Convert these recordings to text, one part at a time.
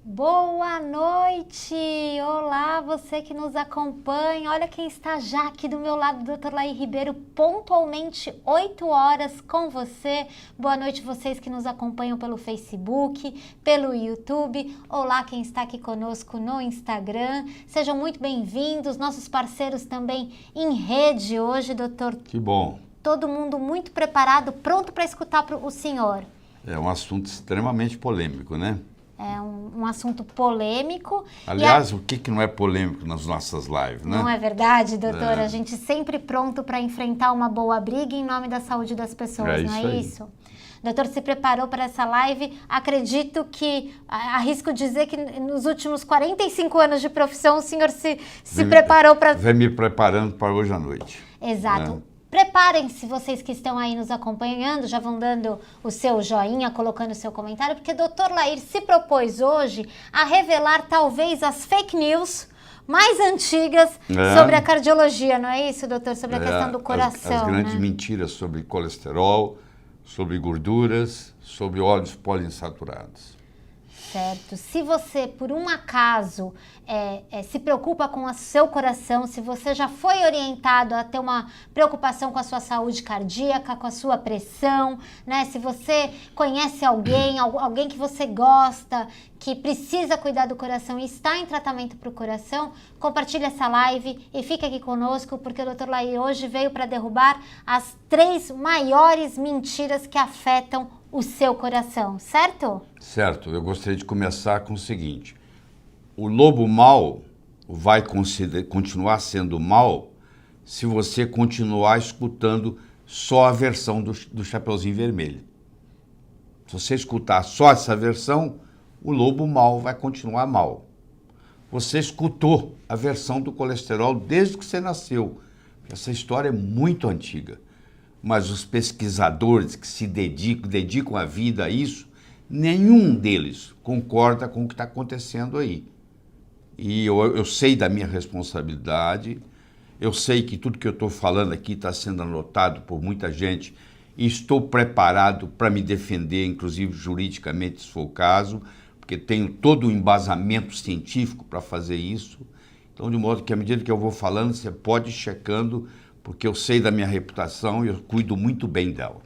Boa noite! Olá, você que nos acompanha. Olha quem está já aqui do meu lado, Dr. Lair Ribeiro, pontualmente 8 horas com você. Boa noite vocês que nos acompanham pelo Facebook, pelo YouTube. Olá quem está aqui conosco no Instagram. Sejam muito bem-vindos, nossos parceiros também em rede hoje, doutor. Que bom. Todo mundo muito preparado, pronto para escutar o senhor. É um assunto extremamente polêmico, né? É um assunto polêmico. Aliás, o que não é polêmico nas nossas lives, né? Não é verdade, doutora? A gente sempre pronto para enfrentar uma boa briga em nome da saúde das pessoas, não é isso? Doutor, se preparou para essa live? Acredito que, arrisco dizer que nos últimos 45 anos de profissão o senhor se preparou para... Vem me preparando para hoje à noite. Exato. Né? Preparem-se, vocês que estão aí nos acompanhando, já vão dando o seu joinha, colocando o seu comentário, porque o Dr. Lair se propôs hoje a revelar talvez as fake news mais antigas sobre a cardiologia, não é isso, doutor? Sobre a questão do coração, as grandes mentiras sobre colesterol, sobre gorduras, sobre óleos poliinsaturados. Certo. Se você, por um acaso, se preocupa com o seu coração, se você já foi orientado a ter uma preocupação com a sua saúde cardíaca, com a sua pressão, né? Se você conhece alguém que você gosta, que precisa cuidar do coração e está em tratamento para o coração, compartilhe essa live e fique aqui conosco, porque o Dr. Lair hoje veio para derrubar as 3 maiores mentiras que afetam o seu coração, certo? Certo. Eu gostaria de começar com o seguinte. O lobo mau vai continuar sendo mau se você continuar escutando só a versão do Chapeuzinho Vermelho. Se você escutar só essa versão, o lobo mau vai continuar mau. Você escutou a versão do colesterol desde que você nasceu. Essa história é muito antiga. Mas os pesquisadores que se dedicam a vida a isso, nenhum deles concorda com o que está acontecendo aí. E eu sei da minha responsabilidade, eu sei que tudo que eu estou falando aqui está sendo anotado por muita gente e estou preparado para me defender, inclusive juridicamente, se for o caso, porque tenho todo o embasamento científico para fazer isso. Então, de modo que, à medida que eu vou falando, você pode ir checando, porque eu sei da minha reputação e eu cuido muito bem dela.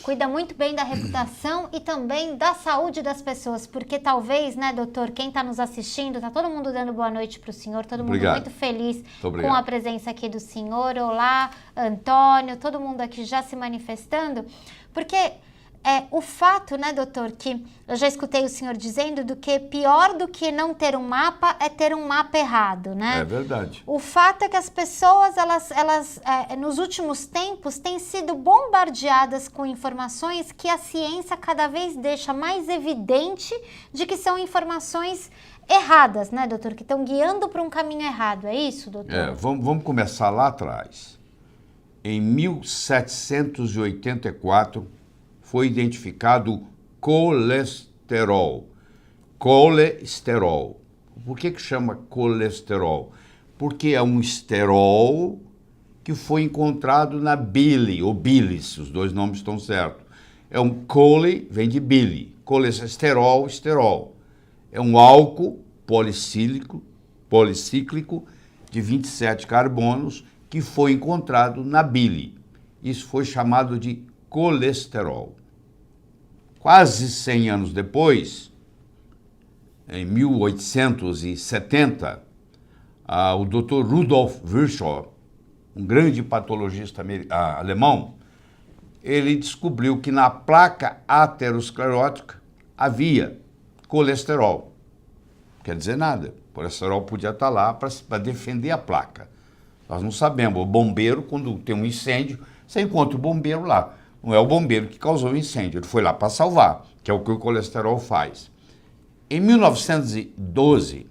Cuida muito bem da reputação e também da saúde das pessoas, porque talvez, né, doutor, quem está nos assistindo, está todo mundo dando boa noite para o senhor, todo mundo muito feliz com a presença aqui do senhor. Olá, Antônio, todo mundo aqui já se manifestando, porque... o fato, né, doutor, que eu já escutei o senhor dizendo do que pior do que não ter um mapa é ter um mapa errado, né? É verdade. O fato é que as pessoas, elas nos últimos tempos, têm sido bombardeadas com informações que a ciência cada vez deixa mais evidente de que são informações erradas, né, doutor? Que estão guiando para um caminho errado, é isso, doutor? Vamos começar lá atrás. Em 1784, foi identificado colesterol. Colesterol. Por que chama colesterol? Porque é um esterol que foi encontrado na bile, ou bilis, os dois nomes estão certos. É um cole, vem de bile. Colesterol, esterol. É um álcool policíclico de 27 carbonos que foi encontrado na bile. Isso foi chamado de colesterol. Quase 100 anos depois, em 1870, o Dr. Rudolf Virchow, um grande patologista alemão, ele descobriu que na placa aterosclerótica havia colesterol. Quer dizer nada, o colesterol podia estar lá para defender a placa. Nós não sabemos, o bombeiro, quando tem um incêndio, você encontra o bombeiro lá. Não é o bombeiro que causou o incêndio, ele foi lá para salvar, que é o que o colesterol faz. Em 1912,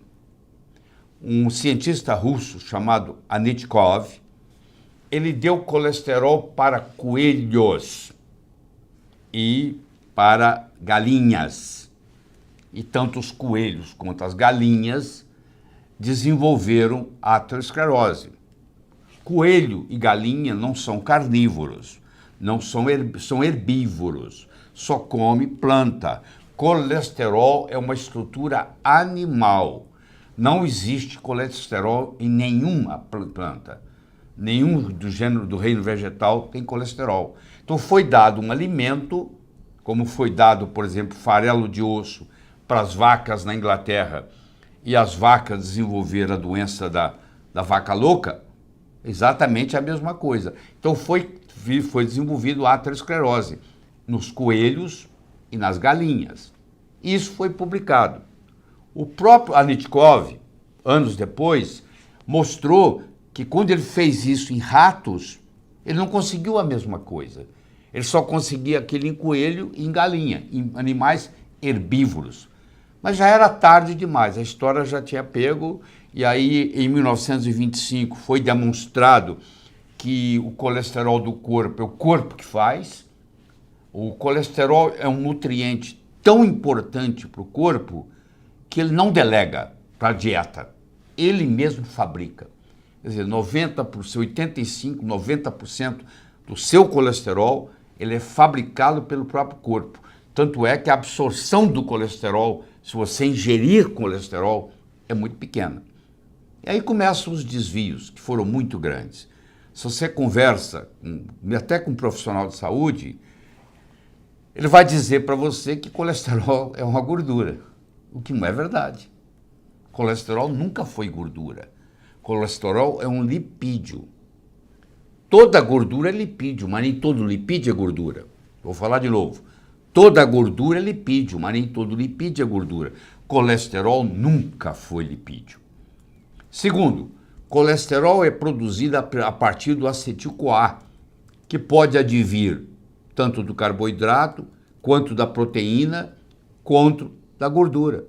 um cientista russo chamado Anitkov, ele deu colesterol para coelhos e para galinhas. E tanto os coelhos quanto as galinhas desenvolveram aterosclerose. Coelho e galinha não são carnívoros, não são herbívoros, só come planta. Colesterol é uma estrutura animal. Não existe colesterol em nenhuma planta. Nenhum do gênero do reino vegetal tem colesterol. Então foi dado um alimento, como foi dado, por exemplo, farelo de osso para as vacas na Inglaterra, e as vacas desenvolveram a doença da vaca louca, exatamente a mesma coisa. Então foi desenvolvido a aterosclerose nos coelhos e nas galinhas. Isso foi publicado. O próprio Anitkov, anos depois, mostrou que quando ele fez isso em ratos, ele não conseguiu a mesma coisa. Ele só conseguia aquilo em coelho e em galinha, em animais herbívoros. Mas já era tarde demais, a história já tinha pego, e aí em 1925 foi demonstrado que o colesterol do corpo é o corpo que faz. O colesterol é um nutriente tão importante para o corpo que ele não delega para a dieta, ele mesmo fabrica. Quer dizer, 85%, 90% do seu colesterol, ele é fabricado pelo próprio corpo. Tanto é que a absorção do colesterol, se você ingerir colesterol, é muito pequena. E aí começam os desvios, que foram muito grandes. Se você conversa até com um profissional de saúde, ele vai dizer para você que colesterol é uma gordura, o que não é verdade. Colesterol nunca foi gordura. Colesterol é um lipídio. Toda gordura é lipídio, mas nem todo lipídio é gordura. Vou falar de novo. Toda gordura é lipídio, mas nem todo lipídio é gordura. Colesterol nunca foi lipídio. Segundo, colesterol é produzido a partir do acetil-CoA, que pode advir tanto do carboidrato, quanto da proteína, quanto da gordura.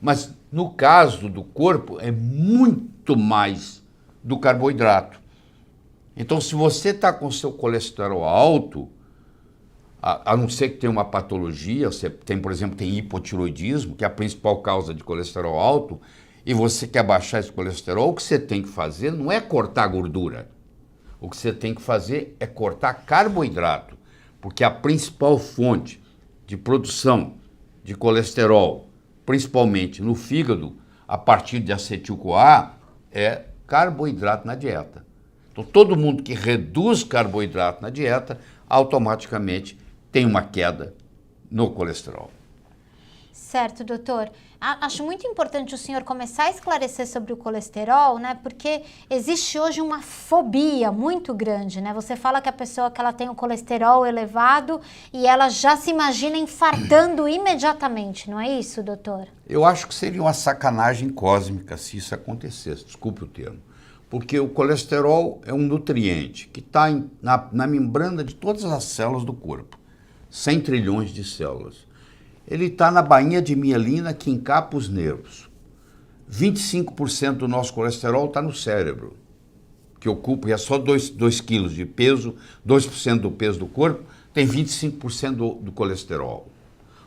Mas no caso do corpo é muito mais do carboidrato. Então, se você está com seu colesterol alto, a não ser que tenha uma patologia, você tem, por exemplo, tem hipotiroidismo, que é a principal causa de colesterol alto, e você quer baixar esse colesterol, o que você tem que fazer não é cortar gordura. O que você tem que fazer é cortar carboidrato, porque a principal fonte de produção de colesterol, principalmente no fígado, a partir de acetil-CoA, é carboidrato na dieta. Então, todo mundo que reduz carboidrato na dieta, automaticamente tem uma queda no colesterol. Certo, doutor. Acho muito importante o senhor começar a esclarecer sobre o colesterol, né? Porque existe hoje uma fobia muito grande, né? Você fala que a pessoa que ela tem o colesterol elevado e ela já se imagina infartando imediatamente, não é isso, doutor? Eu acho que seria uma sacanagem cósmica se isso acontecesse, desculpe o termo. Porque o colesterol é um nutriente que está na membrana de todas as células do corpo. 100 trilhões de células. Ele está na bainha de mielina que encapa os nervos. 25% do nosso colesterol está no cérebro, que ocupa só 2 quilos de peso, 2% do peso do corpo, tem 25% do colesterol.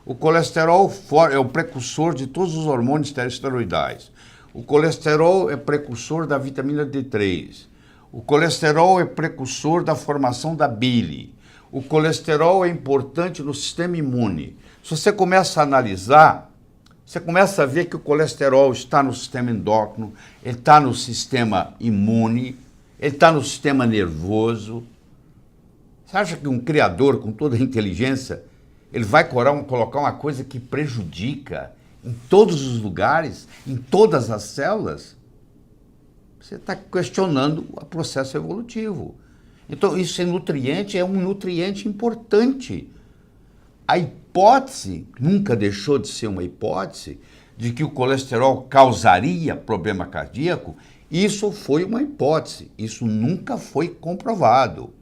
O colesterol é o precursor de todos os hormônios esteroidais. O colesterol é precursor da vitamina D3. O colesterol é precursor da formação da bile. O colesterol é importante no sistema imune. Se você começa a analisar, você começa a ver que o colesterol está no sistema endócrino, ele está no sistema imune, ele está no sistema nervoso. Você acha que um criador com toda a inteligência, ele vai colocar uma coisa que prejudica em todos os lugares, em todas as células? Você está questionando o processo evolutivo. Então, isso é um nutriente importante. A hipótese, nunca deixou de ser uma hipótese, de que o colesterol causaria problema cardíaco, isso foi uma hipótese, isso nunca foi comprovado.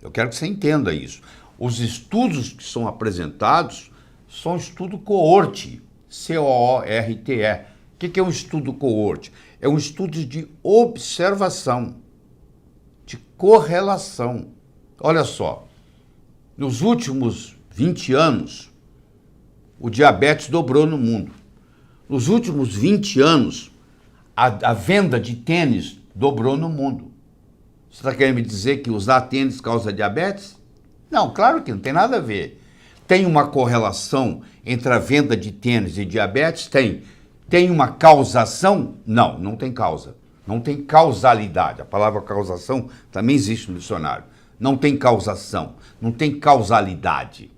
Eu quero que você entenda isso. Os estudos que são apresentados são estudo coorte, C-O-O-R-T-E. O que é um estudo coorte? É um estudo de observação, de correlação. Olha só, nos últimos 20 anos, o diabetes dobrou no mundo. Nos últimos 20 anos, a venda de tênis dobrou no mundo. Você está querendo me dizer que usar tênis causa diabetes? Não, claro que não tem nada a ver. Tem uma correlação entre a venda de tênis e diabetes? Tem. Tem uma causação? Não, não tem causa. Não tem causalidade. A palavra causação também existe no dicionário. Não tem causação, não tem causalidade.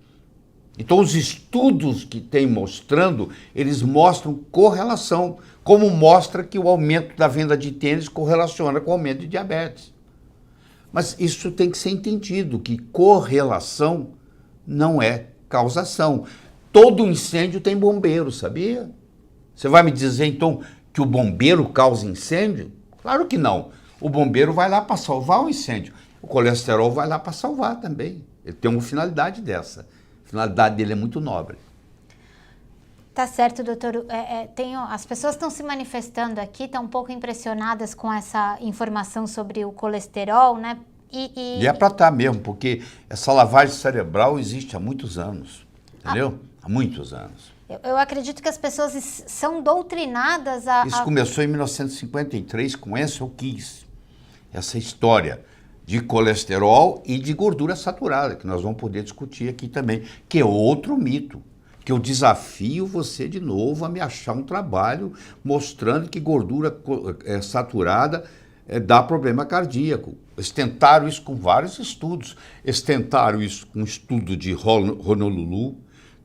Então, os estudos que tem mostrando, eles mostram correlação, como mostra que o aumento da venda de tênis correlaciona com o aumento de diabetes. Mas isso tem que ser entendido, que correlação não é causação. Todo incêndio tem bombeiro, sabia? Você vai me dizer, então, que o bombeiro causa incêndio? Claro que não. O bombeiro vai lá para salvar o incêndio. O colesterol vai lá para salvar também. Ele tem uma finalidade dessa. A finalidade dele é muito nobre. Tá certo, doutor. As pessoas estão se manifestando aqui, estão um pouco impressionadas com essa informação sobre o colesterol, né? E é para estar mesmo, porque essa lavagem cerebral existe há muitos anos, entendeu? Há muitos anos. Eu acredito que as pessoas são doutrinadas a... Isso começou em 1953 com Ancel Keys, essa história de colesterol e de gordura saturada, que nós vamos poder discutir aqui também, que é outro mito, que eu desafio você de novo a me achar um trabalho mostrando que gordura saturada dá problema cardíaco. Eles tentaram isso com vários estudos. Eles tentaram isso com o estudo de Honolulu,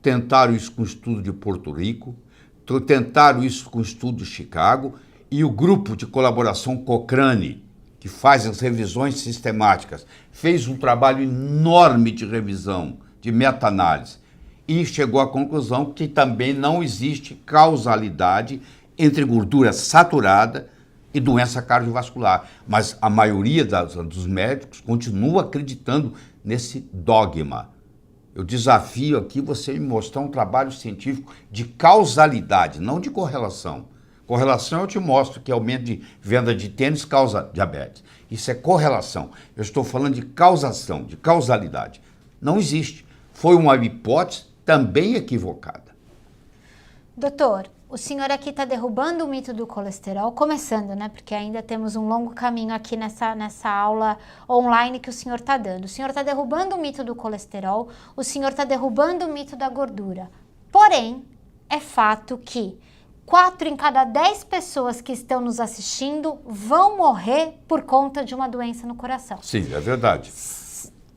tentaram isso com o estudo de Porto Rico, tentaram isso com o estudo de Chicago, e o grupo de colaboração Cochrane, que faz as revisões sistemáticas, fez um trabalho enorme de revisão, de meta-análise, e chegou à conclusão que também não existe causalidade entre gordura saturada e doença cardiovascular. Mas a maioria dos médicos continua acreditando nesse dogma. Eu desafio aqui você me mostrar um trabalho científico de causalidade, não de correlação. Correlação eu te mostro que aumento de venda de tênis causa diabetes. Isso é correlação. Eu estou falando de causação, de causalidade. Não existe. Foi uma hipótese também equivocada. Doutor, o senhor aqui está derrubando o mito do colesterol, começando, né? Porque ainda temos um longo caminho aqui nessa aula online que o senhor está dando. O senhor está derrubando o mito do colesterol, o senhor está derrubando o mito da gordura. Porém, é fato que 4 em cada 10 pessoas que estão nos assistindo vão morrer por conta de uma doença no coração. Sim, é verdade.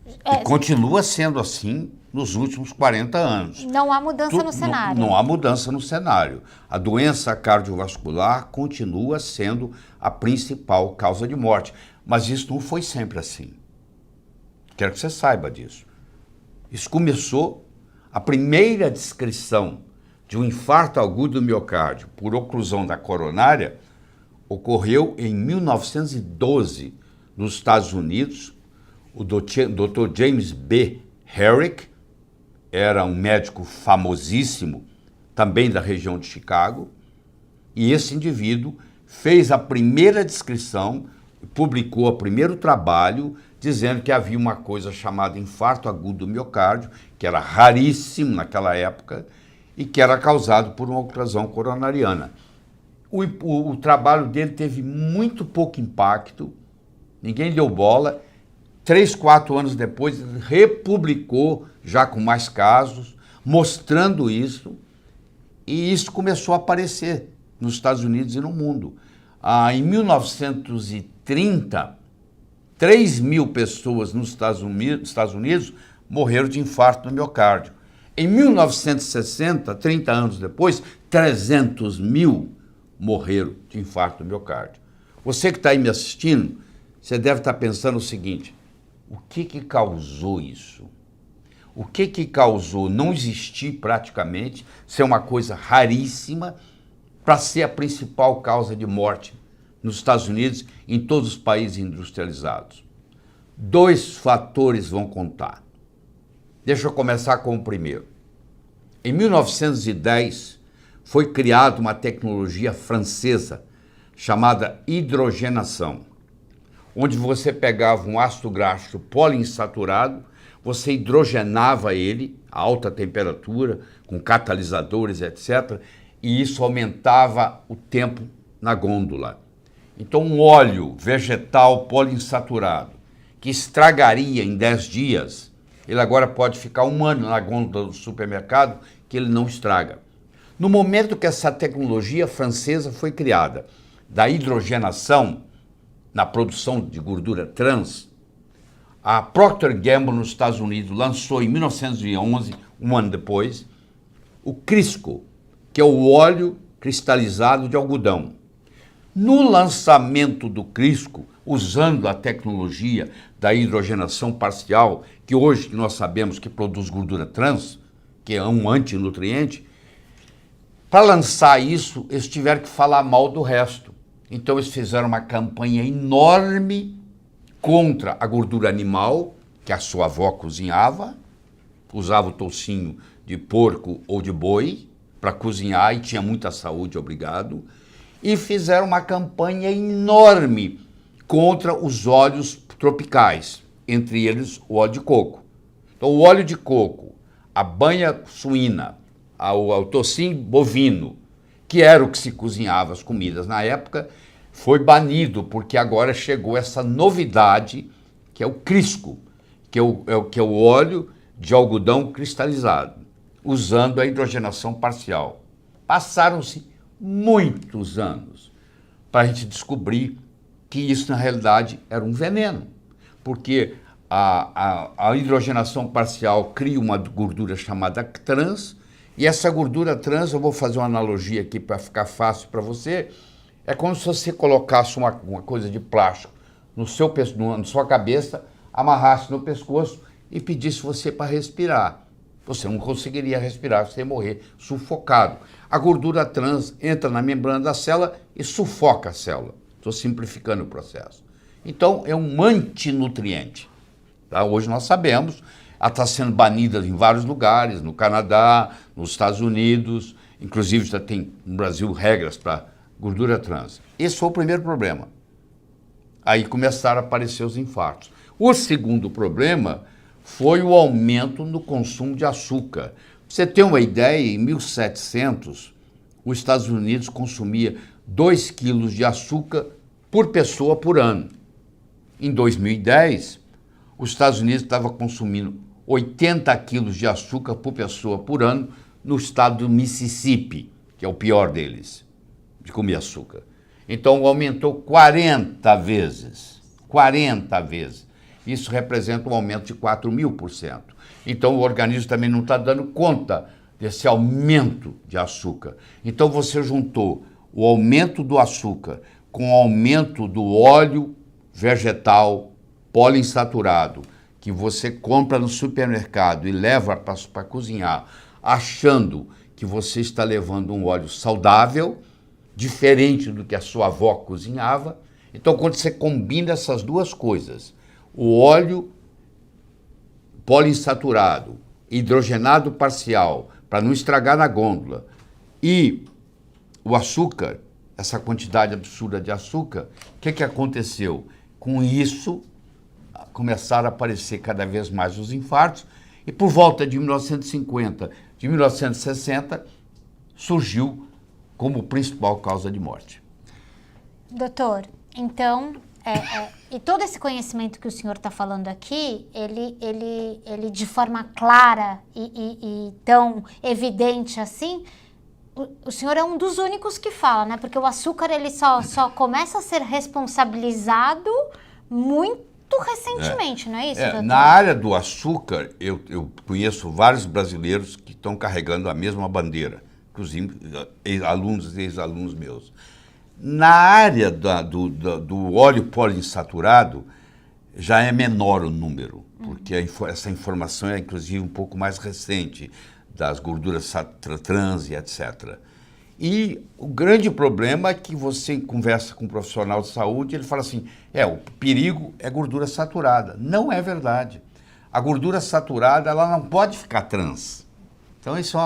E continua sendo assim nos últimos 40 anos. Não há mudança no cenário. Não há mudança no cenário. A doença cardiovascular continua sendo a principal causa de morte. Mas isso não foi sempre assim. Quero que você saiba disso. Isso começou, a primeira descrição de um infarto agudo do miocárdio por oclusão da coronária ocorreu em 1912 nos Estados Unidos. O Dr. James B. Herrick era um médico famosíssimo, também da região de Chicago, e esse indivíduo fez a primeira descrição, publicou o primeiro trabalho, dizendo que havia uma coisa chamada infarto agudo do miocárdio, que era raríssimo naquela época, e que era causado por uma oclusão coronariana. O trabalho dele teve muito pouco impacto, ninguém deu bola. 3, 4 anos depois, ele republicou, já com mais casos, mostrando isso, e isso começou a aparecer nos Estados Unidos e no mundo. Em 1930, 3.000 pessoas nos Estados Unidos morreram de infarto no miocárdio. Em 1960, 30 anos depois, 300.000 morreram de infarto no miocárdio. Você que está aí me assistindo, você deve estar pensando o seguinte: o que causou isso? O que causou não existir praticamente, ser uma coisa raríssima, para ser a principal causa de morte nos Estados Unidos e em todos os países industrializados? 2 fatores vão contar. Deixa eu começar com o primeiro. Em 1910, foi criada uma tecnologia francesa chamada hidrogenação, onde você pegava um ácido graxo poliinsaturado, você hidrogenava ele a alta temperatura, com catalisadores, etc., e isso aumentava o tempo na gôndola. Então, um óleo vegetal poliinsaturado, que estragaria em 10 dias, Ele agora pode ficar um ano na gôndola do supermercado que ele não estraga. No momento que essa tecnologia francesa foi criada, da hidrogenação na produção de gordura trans, a Procter & Gamble nos Estados Unidos lançou em 1911, um ano depois, o Crisco, que é o óleo cristalizado de algodão. No lançamento do Crisco, usando a tecnologia da hidrogenação parcial, que hoje nós sabemos que produz gordura trans, que é um antinutriente, para lançar isso, eles tiveram que falar mal do resto. Então eles fizeram uma campanha enorme contra a gordura animal, que a sua avó cozinhava, usava o toucinho de porco ou de boi para cozinhar e tinha muita saúde, obrigado. E fizeram uma campanha enorme contra os óleos tropicais, entre eles o óleo de coco. Então o óleo de coco, a banha suína, o toucinho bovino, que era o que se cozinhava as comidas na época, foi banido, porque agora chegou essa novidade, que é o Crisco, que é o óleo de algodão cristalizado, usando a hidrogenação parcial. Passaram-se muitos anos para a gente descobrir que isso, na realidade, era um veneno, porque a hidrogenação parcial cria uma gordura chamada trans, e essa gordura trans, eu vou fazer uma analogia aqui para ficar fácil para você, é como se você colocasse uma coisa de plástico na sua cabeça, amarrasse no pescoço e pedisse você para respirar. Você não conseguiria respirar, você ia morrer sufocado. A gordura trans entra na membrana da célula e sufoca a célula. Estou simplificando o processo. Então, é um antinutriente. Tá? Hoje nós sabemos, ela está sendo banida em vários lugares, no Canadá, nos Estados Unidos, inclusive já tem no Brasil regras para gordura trans. Esse foi o primeiro problema. Aí começaram a aparecer os infartos. O segundo problema foi o aumento no consumo de açúcar. Pra você ter uma ideia, em 1700, os Estados Unidos consumia 2 quilos de açúcar por pessoa por ano. Em 2010, os Estados Unidos estavam consumindo 80 quilos de açúcar por pessoa por ano no estado do Mississippi, que é o pior deles, de comer açúcar. Então, aumentou 40 vezes. 40 vezes. Isso representa um aumento de 4.000%. Então, o organismo também não está dando conta desse aumento de açúcar. Então, você juntou o aumento do açúcar com o aumento do óleo vegetal poliinsaturado, que você compra no supermercado e leva para cozinhar, achando que você está levando um óleo saudável, diferente do que a sua avó cozinhava. Então, quando você combina essas duas coisas, o óleo poliinsaturado, hidrogenado parcial, para não estragar na gôndola, e o açúcar, essa quantidade absurda de açúcar, o que aconteceu? Com isso, começaram a aparecer cada vez mais os infartos, e por volta de 1950, de 1960, surgiu como principal causa de morte. Doutor, então, e todo esse conhecimento que o senhor está falando aqui, ele de forma clara e tão evidente assim, o senhor é um dos únicos que fala, né? Porque o açúcar, ele só começa a ser responsabilizado muito recentemente, não é isso, doutor? Na área do açúcar, eu conheço vários brasileiros que estão carregando a mesma bandeira, inclusive alunos e ex-alunos meus. Na área do óleo poliinsaturado, já é menor o número, porque essa informação é, inclusive, um pouco mais recente, das gorduras trans e etc. E o grande problema é que você conversa com um profissional de saúde, ele fala assim, o perigo é gordura saturada. Não é verdade. A gordura saturada, ela não pode ficar trans. Então, isso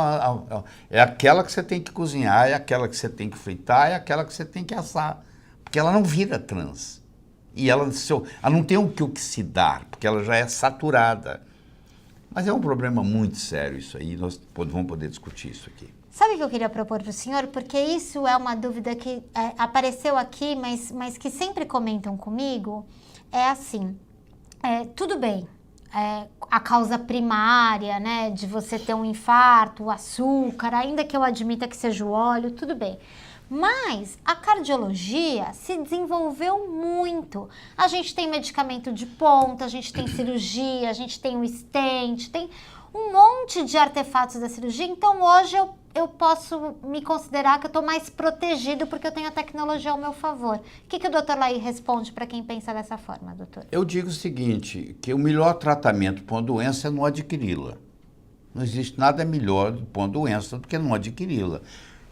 é aquela que você tem que cozinhar, é aquela que você tem que fritar, é aquela que você tem que assar. Porque ela não vira trans. E ela não tem o que oxidar, porque ela já é saturada. Mas é um problema muito sério isso aí, nós vamos poder discutir isso aqui. Sabe o que eu queria propor para o senhor? Porque isso é uma dúvida que apareceu aqui, mas que sempre comentam comigo. É assim, tudo bem, a causa primária, né, de você ter um infarto, o açúcar, ainda que eu admita que seja o óleo, tudo bem. Mas a cardiologia se desenvolveu muito. A gente tem medicamento de ponta, a gente tem cirurgia, a gente tem o stent, tem um monte de artefatos da cirurgia. Então hoje eu posso me considerar que eu estou mais protegido porque eu tenho a tecnologia ao meu favor. O que o Dr. Laí responde para quem pensa dessa forma, doutor? Eu digo o seguinte, que o melhor tratamento para uma doença é não adquiri-la. Não existe nada melhor para uma doença do que não adquiri-la.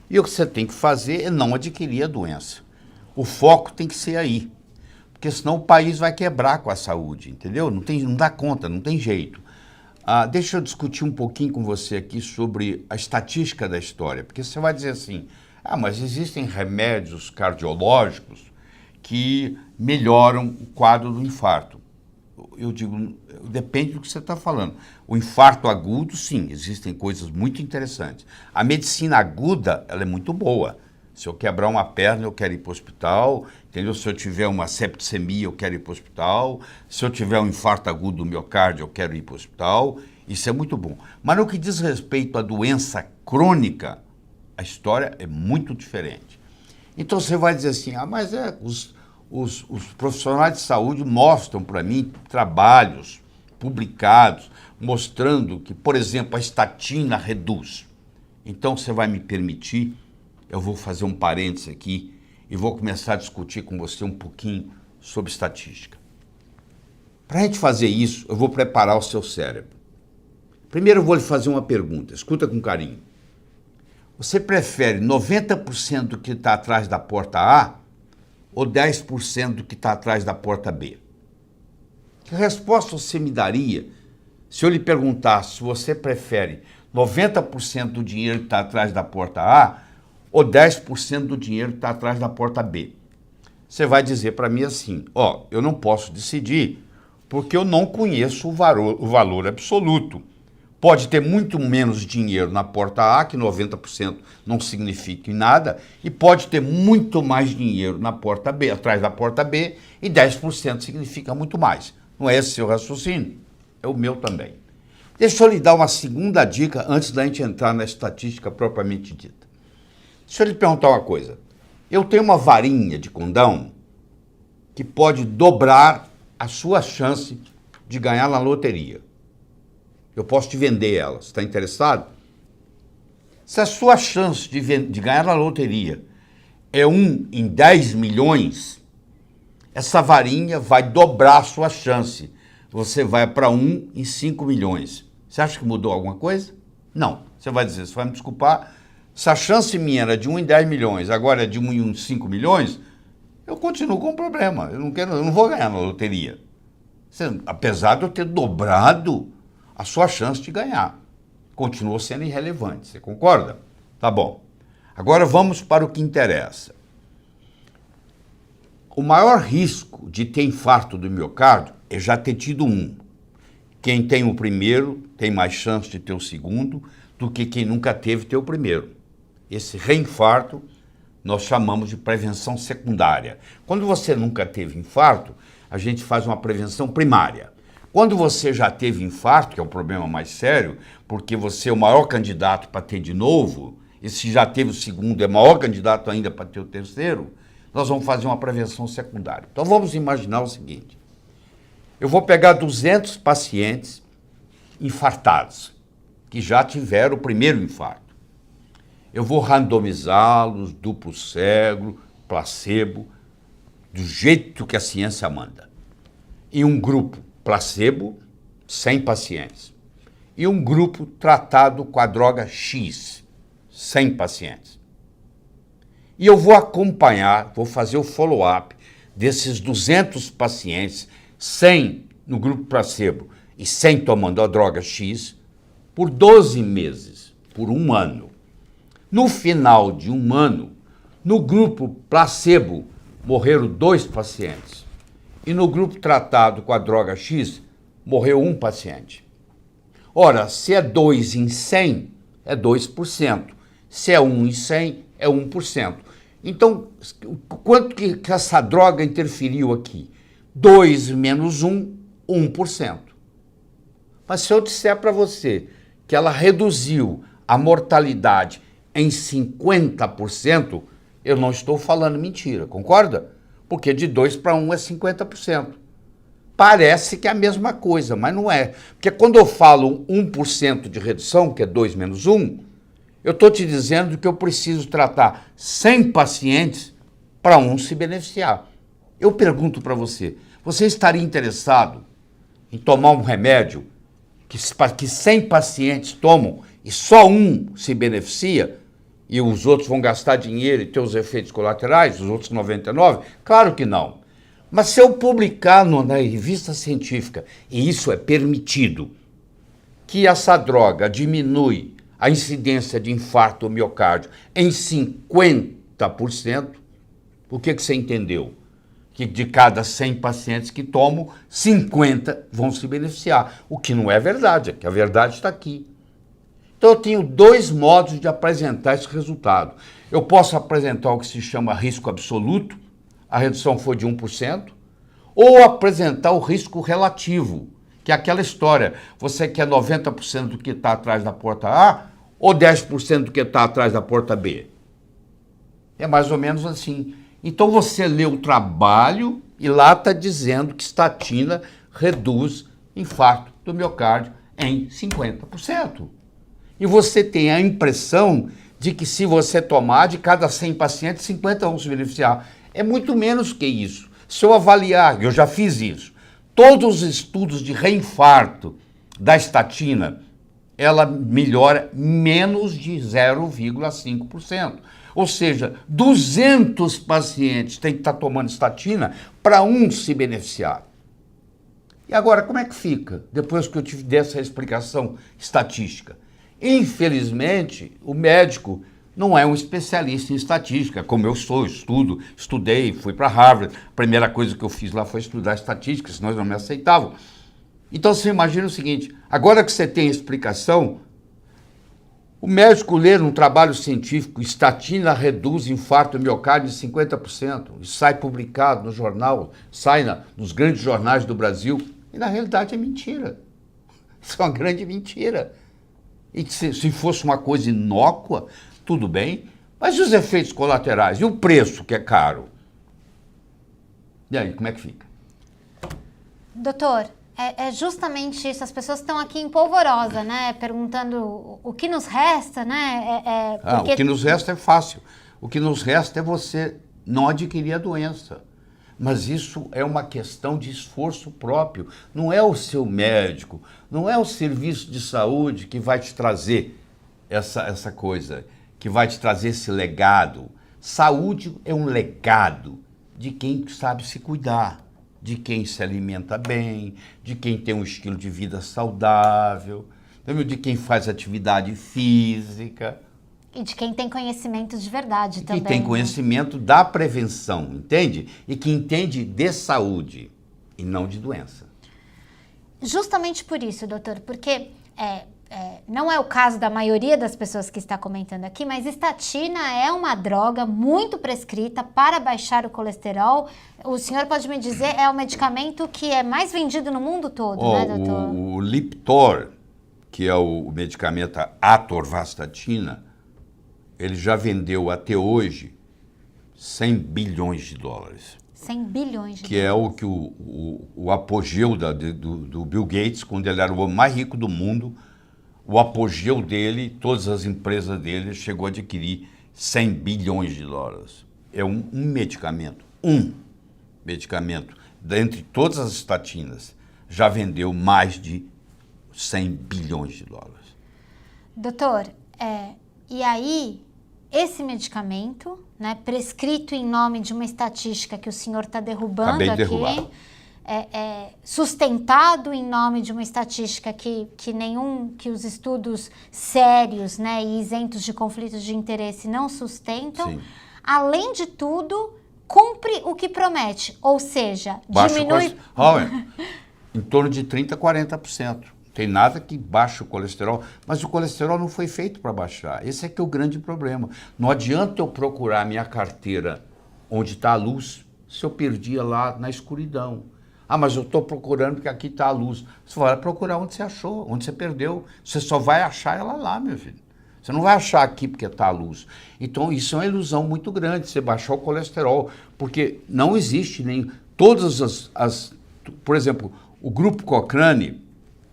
E o que você tem que fazer é não adquirir a doença. O foco tem que ser aí. Porque senão o país vai quebrar com a saúde, entendeu? Não dá conta, não tem jeito. Deixa eu discutir um pouquinho com você aqui sobre a estatística da história. Porque você vai dizer assim, mas existem remédios cardiológicos que melhoram o quadro do infarto. Eu digo, depende do que você está falando. O infarto agudo, sim, existem coisas muito interessantes. A medicina aguda, ela é muito boa. Se eu quebrar uma perna, eu quero ir para o hospital, entendeu? Se eu tiver uma septicemia, eu quero ir para o hospital. Se eu tiver um infarto agudo do miocárdio, eu quero ir para o hospital. Isso é muito bom. Mas no que diz respeito à doença crônica, a história é muito diferente. Então você vai dizer assim, mas os profissionais de saúde mostram para mim trabalhos publicados mostrando que, por exemplo, a estatina reduz. Então você vai me permitir, eu vou fazer um parênteses aqui e vou começar a discutir com você um pouquinho sobre estatística. Para a gente fazer isso, eu vou preparar o seu cérebro. Primeiro eu vou lhe fazer uma pergunta, escuta com carinho. Você prefere 90% do que está atrás da porta A ou 10% do que está atrás da porta B? Que resposta você me daria se eu lhe perguntasse se você prefere 90% do dinheiro que está atrás da porta A ou 10% do dinheiro que está atrás da porta B? Você vai dizer para mim assim, eu não posso decidir porque eu não conheço o valor absoluto. Pode ter muito menos dinheiro na porta A, que 90% não significa nada, e pode ter muito mais dinheiro na porta B, atrás da porta B, e 10% significa muito mais. Não é esse seu raciocínio? É o meu também. Deixa eu lhe dar uma segunda dica antes da gente entrar na estatística propriamente dita. Deixa eu lhe perguntar uma coisa. Eu tenho uma varinha de condão que pode dobrar a sua chance de ganhar na loteria. Eu posso te vender ela. Você está interessado? Se a sua chance de ganhar na loteria é 1 em 10 milhões, essa varinha vai dobrar a sua chance. Você vai para 1 em 5 milhões. Você acha que mudou alguma coisa? Não. Você vai dizer, você vai me desculpar, se a chance minha era de 1 em 10 milhões, agora é de 1 em 5 milhões, eu continuo com o problema. Eu não vou ganhar na loteria. Apesar de eu ter dobrado a sua chance de ganhar. Continuou sendo irrelevante, você concorda? Tá bom. Agora vamos para o que interessa. O maior risco de ter infarto do miocárdio é já ter tido um. Quem tem o primeiro tem mais chance de ter o segundo do que quem nunca teve ter o primeiro. Esse reinfarto nós chamamos de prevenção secundária. Quando você nunca teve infarto, a gente faz uma prevenção primária. Quando você já teve infarto, que é o problema mais sério, porque você é o maior candidato para ter de novo, e se já teve o segundo, é o maior candidato ainda para ter o terceiro, nós vamos fazer uma prevenção secundária. Então vamos imaginar o seguinte, eu vou pegar 200 pacientes infartados, que já tiveram o primeiro infarto. Eu vou randomizá-los, duplo cego, placebo, do jeito que a ciência manda. Em um grupo placebo, 100 pacientes. E um grupo tratado com a droga X, 100 pacientes. E eu vou acompanhar, vou fazer o follow-up desses 200 pacientes, 100 no grupo placebo e 100 tomando a droga X, por 12 meses, por um ano. No final de um ano, no grupo placebo, morreram 2 pacientes. E no grupo tratado com a droga X, morreu um paciente. Ora, se é 2 em 100, é 2%. Se é 1 em 100, é 1%. Então, quanto que essa droga interferiu aqui? 2 menos 1, 1%. Mas se eu disser para você que ela reduziu a mortalidade em 50%, eu não estou falando mentira, concorda? Porque de 2 para 1 é 50%. Parece que é a mesma coisa, mas não é. Porque quando eu falo 1% de redução, que é 2 menos 1, eu estou te dizendo que eu preciso tratar 100 pacientes para um se beneficiar. Eu pergunto para você, você estaria interessado em tomar um remédio que 100 pacientes tomam e só um se beneficia e os outros vão gastar dinheiro e ter os efeitos colaterais, os outros 99? Claro que não. Mas se eu publicar na revista científica, e isso é permitido, que essa droga diminui a incidência de infarto ao miocárdio em 50%, o que você entendeu? Que de cada 100 pacientes que tomam, 50 vão se beneficiar. O que não é verdade, é que a verdade está aqui. Então eu tenho 2 modos de apresentar esse resultado. Eu posso apresentar o que se chama risco absoluto, a redução foi de 1%, ou apresentar o risco relativo, que é aquela história, você quer 90% do que está atrás da porta A ou 10% do que está atrás da porta B? É mais ou menos assim. Então você lê o trabalho e lá está dizendo que estatina reduz infarto do miocárdio em 50%. E você tem a impressão de que se você tomar de cada 100 pacientes, 50 vão se beneficiar. É muito menos que isso. Se eu avaliar, eu já fiz isso, todos os estudos de reinfarto da estatina, ela melhora menos de 0,5%. Ou seja, 200 pacientes têm que estar tomando estatina para um se beneficiar. E agora, como é que fica, depois que eu te dei essa explicação estatística? Infelizmente, o médico não é um especialista em estatística, como eu sou, estudei, fui para Harvard. A primeira coisa que eu fiz lá foi estudar estatística, senão eles não me aceitavam. Então você imagina o seguinte, agora que você tem a explicação, o médico lê num trabalho científico, estatina reduz infarto miocárdio em 50%, e sai publicado no jornal, sai nos grandes jornais do Brasil, e na realidade é mentira. Isso é uma grande mentira. E se fosse uma coisa inócua, tudo bem, mas e os efeitos colaterais? E o preço, que é caro? E aí, como é que fica? Doutor, é justamente isso. As pessoas estão aqui em polvorosa, né? Perguntando o que nos resta, né? O que nos resta é fácil. O que nos resta é você não adquirir a doença. Mas isso é uma questão de esforço próprio. Não é o seu médico, não é o serviço de saúde que vai te trazer essa coisa, que vai te trazer esse legado. Saúde é um legado de quem sabe se cuidar, de quem se alimenta bem, de quem tem um estilo de vida saudável, de quem faz atividade física. E de quem tem conhecimento de verdade também. Que tem conhecimento da prevenção, entende? E que entende de saúde e não de doença. Justamente por isso, doutor, porque não é o caso da maioria das pessoas que está comentando aqui, mas estatina é uma droga muito prescrita para baixar o colesterol. O senhor pode me dizer, é o medicamento que é mais vendido no mundo todo, né, doutor? O Lipitor, que é o medicamento atorvastatina, ele já vendeu até hoje 100 bilhões de dólares. 100 bilhões de dólares. Que é o que o apogeu do Bill Gates, quando ele era o homem mais rico do mundo, o apogeu dele, todas as empresas dele, chegou a adquirir 100 bilhões de dólares. É um medicamento, dentre todas as estatinas, já vendeu mais de 100 bilhões de dólares. Doutor, e aí, esse medicamento, né, prescrito em nome de uma estatística que o senhor está derrubando Acabei de aqui, derrubar. Sustentado em nome de uma estatística que os estudos sérios, né, e isentos de conflitos de interesse não sustentam, Sim. Além de tudo, cumpre o que promete, ou seja, diminui... Em torno de 30% a 40%. Tem nada que baixe o colesterol, mas o colesterol não foi feito para baixar. Esse é que é o grande problema. Não adianta eu procurar minha carteira onde está a luz se eu perdia lá na escuridão. Ah, mas eu estou procurando porque aqui está a luz. Você vai procurar onde você achou, onde você perdeu. Você só vai achar ela lá, meu filho. Você não vai achar aqui porque está a luz. Então, isso é uma ilusão muito grande, você baixar o colesterol, porque não existe nem... Todas por exemplo, o Grupo Cochrane,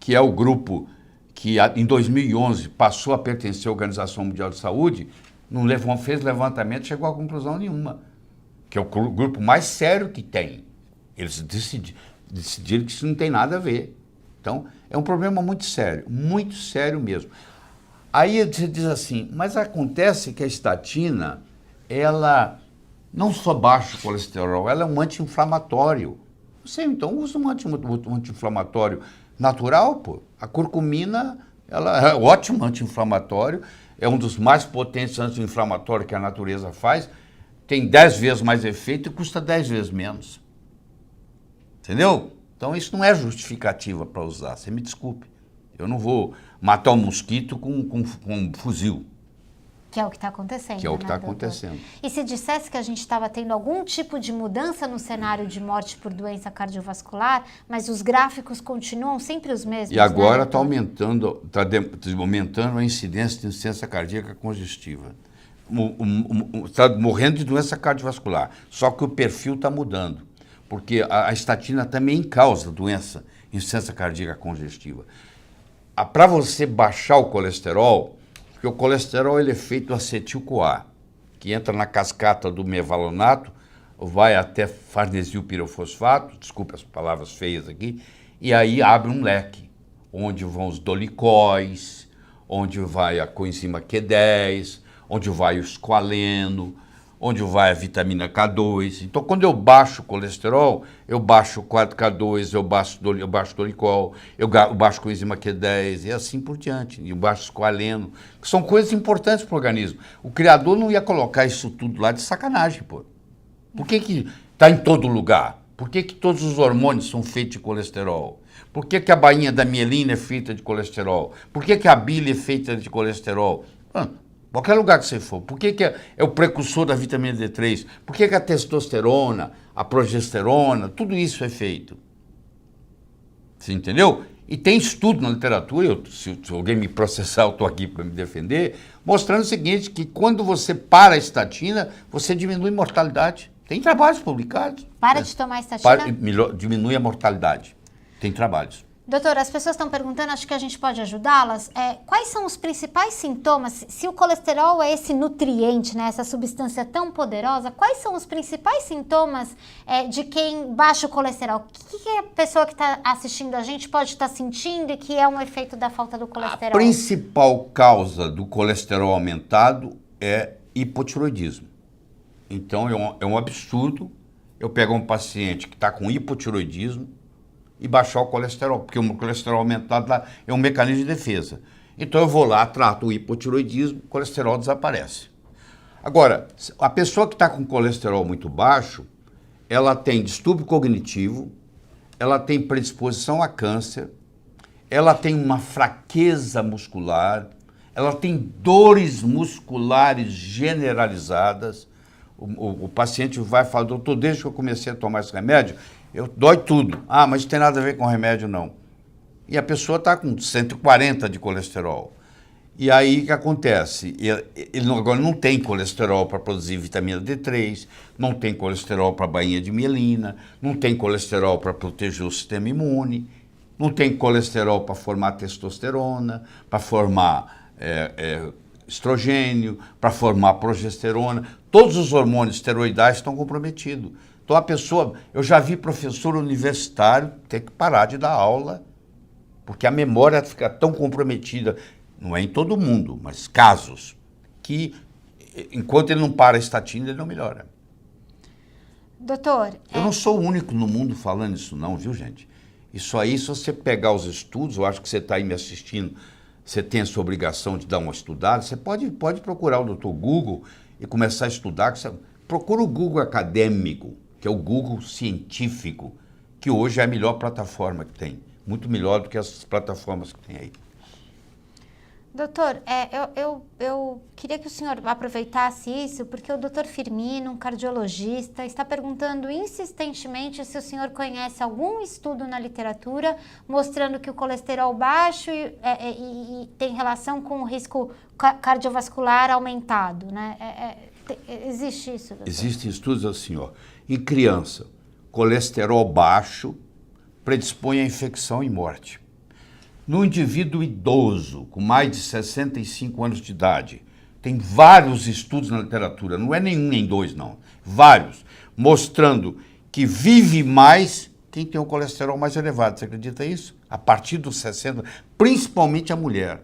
que é o grupo que em 2011 passou a pertencer à Organização Mundial de Saúde, não fez levantamento e chegou a conclusão nenhuma, que é o grupo mais sério que tem. Eles decidiram que isso não tem nada a ver. Então, é um problema muito sério mesmo. Aí você diz assim, mas acontece que a estatina, ela não só baixa o colesterol, ela é um anti-inflamatório. Você então usa um anti-inflamatório natural, pô. A curcumina, ela é um ótimo anti-inflamatório, é um dos mais potentes anti-inflamatórios que a natureza faz, tem 10 vezes mais efeito e custa 10 vezes menos. Entendeu? Então isso não é justificativa para usar, você me desculpe. Eu não vou matar um mosquito com um fuzil. Que é o que está acontecendo. Que é o que está doutor? acontecendo. E se dissesse que a gente estava tendo algum tipo de mudança no cenário de morte por doença cardiovascular, mas os gráficos continuam sempre os mesmos, e agora né, está aumentando a incidência de insuficiência cardíaca congestiva. Está morrendo de doença cardiovascular. Só que o perfil está mudando. Porque a estatina também causa doença, insuficiência cardíaca congestiva. Para você baixar o colesterol, porque o colesterol ele é feito do acetil-CoA, que entra na cascata do mevalonato, vai até farnesil-pirofosfato, desculpe as palavras feias aqui, e aí abre um leque, onde vão os dolicóis, onde vai a coenzima Q10, onde vai o esqualeno, onde vai a vitamina K2. Então, quando eu baixo o colesterol, eu baixo o 4K2, eu baixo dolicol, eu baixo coenzima Q10 e assim por diante. E eu baixo esqualeno, que são coisas importantes para o organismo. O criador não ia colocar isso tudo lá de sacanagem, pô. Por que está em todo lugar? Por que todos os hormônios são feitos de colesterol? Por que a bainha da mielina é feita de colesterol? Por que a bile é feita de colesterol? Qualquer lugar que você for, por que é o precursor da vitamina D3? Por que a testosterona, a progesterona, tudo isso é feito? Você entendeu? E tem estudo na literatura, se alguém me processar, eu estou aqui para me defender, mostrando o seguinte, que quando você para a estatina, você diminui a mortalidade. Tem trabalhos publicados. Para de tomar estatina? Diminui a mortalidade. Tem trabalhos. Doutor, as pessoas estão perguntando, acho que a gente pode ajudá-las. Quais são os principais sintomas? Se o colesterol é esse nutriente, né, essa substância tão poderosa, quais são os principais sintomas de quem baixa o colesterol? O que a pessoa que está assistindo a gente pode estar sentindo e que é um efeito da falta do colesterol? A principal causa do colesterol aumentado é hipotiroidismo. Então é um absurdo eu pegar um paciente que está com hipotiroidismo e baixar o colesterol, porque o colesterol aumentado lá é um mecanismo de defesa. Então eu vou lá, trato o hipotiroidismo, o colesterol desaparece. Agora, a pessoa que está com colesterol muito baixo, ela tem distúrbio cognitivo, ela tem predisposição a câncer, ela tem uma fraqueza muscular, ela tem dores musculares generalizadas. O paciente vai falar, doutor, desde que eu comecei a tomar esse remédio, dói tudo. Ah, mas não tem nada a ver com remédio, não. E a pessoa está com 140 de colesterol. E aí o que acontece? Ele agora não tem colesterol para produzir vitamina D3, não tem colesterol para bainha de mielina, não tem colesterol para proteger o sistema imune, não tem colesterol para formar testosterona, para formar estrogênio, para formar progesterona. Todos os hormônios esteroidais estão comprometidos. Então a pessoa, eu já vi professor universitário ter que parar de dar aula, porque a memória fica tão comprometida, não é em todo mundo, mas casos, que enquanto ele não para a estatina, ele não melhora. Doutor... Eu não sou o único no mundo falando isso não, viu gente? Isso aí, se você pegar os estudos, eu acho que você está aí me assistindo, você tem a sua obrigação de dar uma estudada, você pode procurar o Dr. Google e começar a estudar, procura o Google acadêmico, que é o Google científico, que hoje é a melhor plataforma que tem. Muito melhor do que as plataformas que tem aí. Doutor, eu queria que o senhor aproveitasse isso, porque o doutor Firmino, um cardiologista, está perguntando insistentemente se o senhor conhece algum estudo na literatura mostrando que o colesterol baixo e tem relação com o risco cardiovascular aumentado, né? Existe isso, doutor? Existem estudos assim, ó. Em criança, colesterol baixo predispõe à infecção e morte. No indivíduo idoso, com mais de 65 anos de idade, tem vários estudos na literatura, não é nenhum nem dois, não, vários, mostrando que vive mais quem tem o colesterol mais elevado. Você acredita isso? A partir dos 60, principalmente a mulher.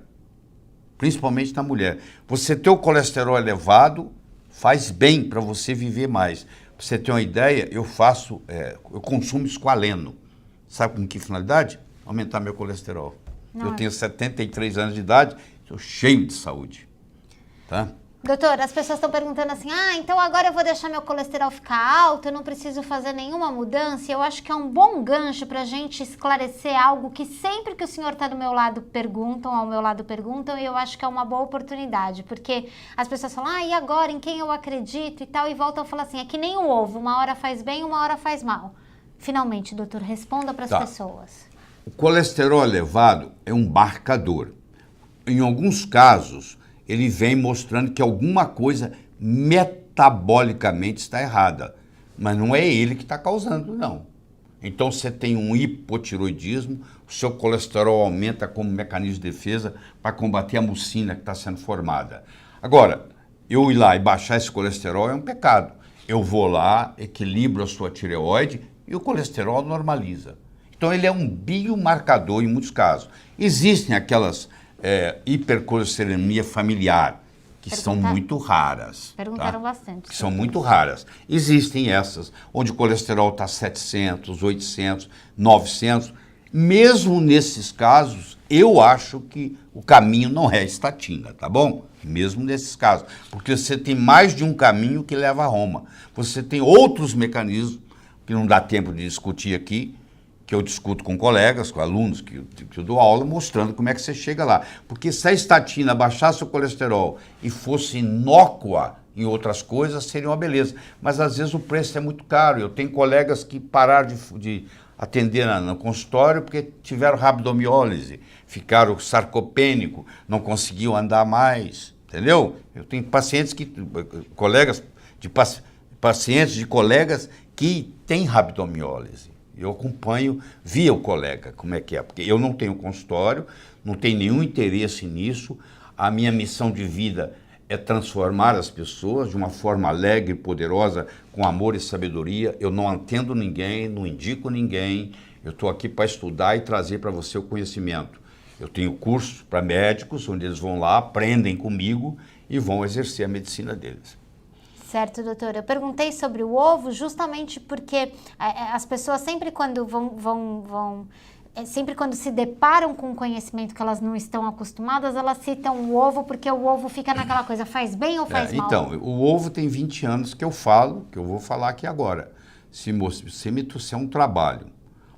Principalmente na mulher. Você ter o colesterol elevado faz bem para você viver mais. Para você ter uma ideia, eu consumo esqualeno. Sabe com que finalidade? Aumentar meu colesterol. Eu tenho 73 anos de idade, estou cheio de saúde. Tá? Doutor, as pessoas estão perguntando assim, então agora eu vou deixar meu colesterol ficar alto, eu não preciso fazer nenhuma mudança. Eu acho que é um bom gancho para a gente esclarecer algo que sempre que o senhor está do meu lado perguntam, ao meu lado perguntam, e eu acho que é uma boa oportunidade, porque as pessoas falam, e agora, em quem eu acredito e tal, e voltam a falar assim, é que nem o ovo, uma hora faz bem, uma hora faz mal. Finalmente, doutor, responda para as pessoas. O colesterol elevado é um marcador. Em alguns casos, ele vem mostrando que alguma coisa metabolicamente está errada. Mas não é ele que está causando, não. Então, você tem um hipotiroidismo, o seu colesterol aumenta como mecanismo de defesa para combater a mucina que está sendo formada. Agora, eu ir lá e baixar esse colesterol é um pecado. Eu vou lá, equilibro a sua tireoide e o colesterol normaliza. Então, ele é um biomarcador em muitos casos. Existem aquelas hipercolesterolemia familiar, que são muito raras. Perguntaram bastante. Que são muito raras. Existem essas, onde o colesterol está 700, 800, 900. Mesmo nesses casos, eu acho que o caminho não é a estatina, tá bom? Mesmo nesses casos. Porque você tem mais de um caminho que leva a Roma. Você tem outros mecanismos, que não dá tempo de discutir aqui, que eu discuto com colegas, com alunos que eu dou aula, mostrando como é que você chega lá. Porque se a estatina baixasse o colesterol e fosse inócua em outras coisas, seria uma beleza. Mas às vezes o preço é muito caro. Eu tenho colegas que pararam de atender no consultório porque tiveram rabdomiólise, ficaram sarcopênico, não conseguiam andar mais, entendeu? Eu tenho pacientes pacientes de colegas que têm rabdomiólise. Eu acompanho via o colega como é que é, porque eu não tenho consultório, não tenho nenhum interesse nisso. A minha missão de vida é transformar as pessoas de uma forma alegre e poderosa, com amor e sabedoria. Eu não atendo ninguém, não indico ninguém. Eu estou aqui para estudar e trazer para você o conhecimento. Eu tenho cursos para médicos, onde eles vão lá, aprendem comigo e vão exercer a medicina deles. Certo, doutor. Eu perguntei sobre o ovo justamente porque as pessoas sempre quando sempre quando se deparam com um conhecimento que elas não estão acostumadas, elas citam o ovo porque o ovo fica naquela coisa, faz bem ou faz mal? Então, o ovo tem 20 anos que eu falo, que eu vou falar aqui agora. Se me trouxer um trabalho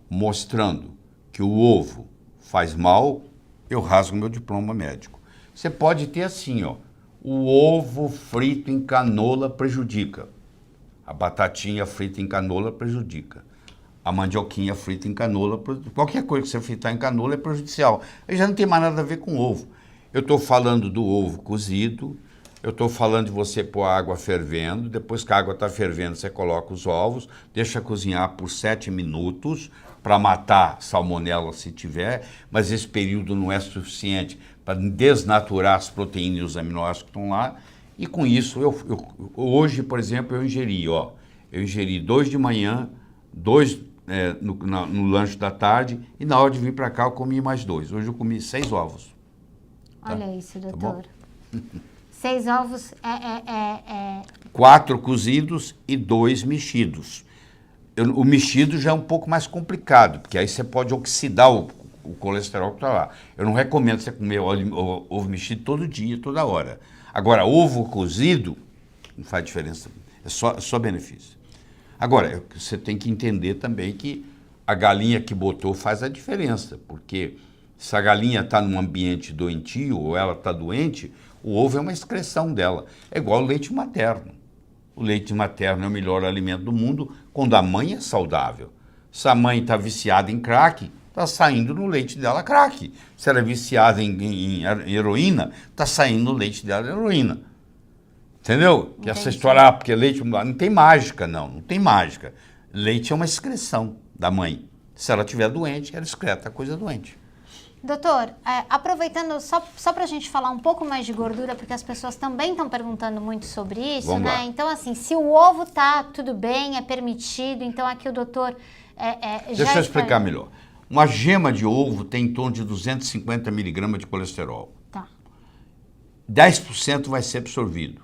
mostrando que o ovo faz mal, eu rasgo meu diploma médico. Você pode ter assim, ó. O ovo frito em canola prejudica. A batatinha frita em canola prejudica. A mandioquinha frita em canola, qualquer coisa que você fritar em canola é prejudicial. Aí já não tem mais nada a ver com ovo. Eu estou falando do ovo cozido, eu estou falando de você pôr a água fervendo, depois que a água está fervendo, você coloca os ovos, deixa cozinhar por 7 minutos para matar salmonela se tiver, mas esse período não é suficiente para desnaturar as proteínas e os aminoácidos que estão lá. E com isso, hoje, por exemplo, eu ingeri 2 de manhã, 2 no lanche da tarde, e na hora de vir para cá eu comi mais 2. Hoje eu comi 6 ovos. Olha isso, doutor. Tá 6 ovos 4 cozidos e 2 mexidos. O mexido já é um pouco mais complicado, porque aí você pode oxidar o colesterol que está lá. Eu não recomendo você comer ovo mexido todo dia, toda hora. Agora, ovo cozido não faz diferença, é só benefício. Agora, você tem que entender também que a galinha que botou faz a diferença, porque Se a galinha está num ambiente doentio ou ela está doente, o ovo é uma excreção dela. É igual o leite materno. O leite materno é o melhor alimento do mundo quando a mãe é saudável. Se a mãe está viciada em crack, está saindo no leite dela crack. Se ela é viciada em heroína, está saindo no leite dela heroína. Entendeu? Que essa história, porque leite não tem mágica, não tem mágica. Leite é uma excreção da mãe. Se ela estiver doente, ela excreta a coisa doente. Doutor, aproveitando só para a gente falar um pouco mais de gordura, porque as pessoas também estão perguntando muito sobre isso, Vamos né? lá. Então, assim, se o ovo tá tudo bem, é permitido, então aqui o doutor Deixa eu explicar melhor. Uma gema de ovo tem em torno de 250 miligramas de colesterol. Tá. 10% vai ser absorvido.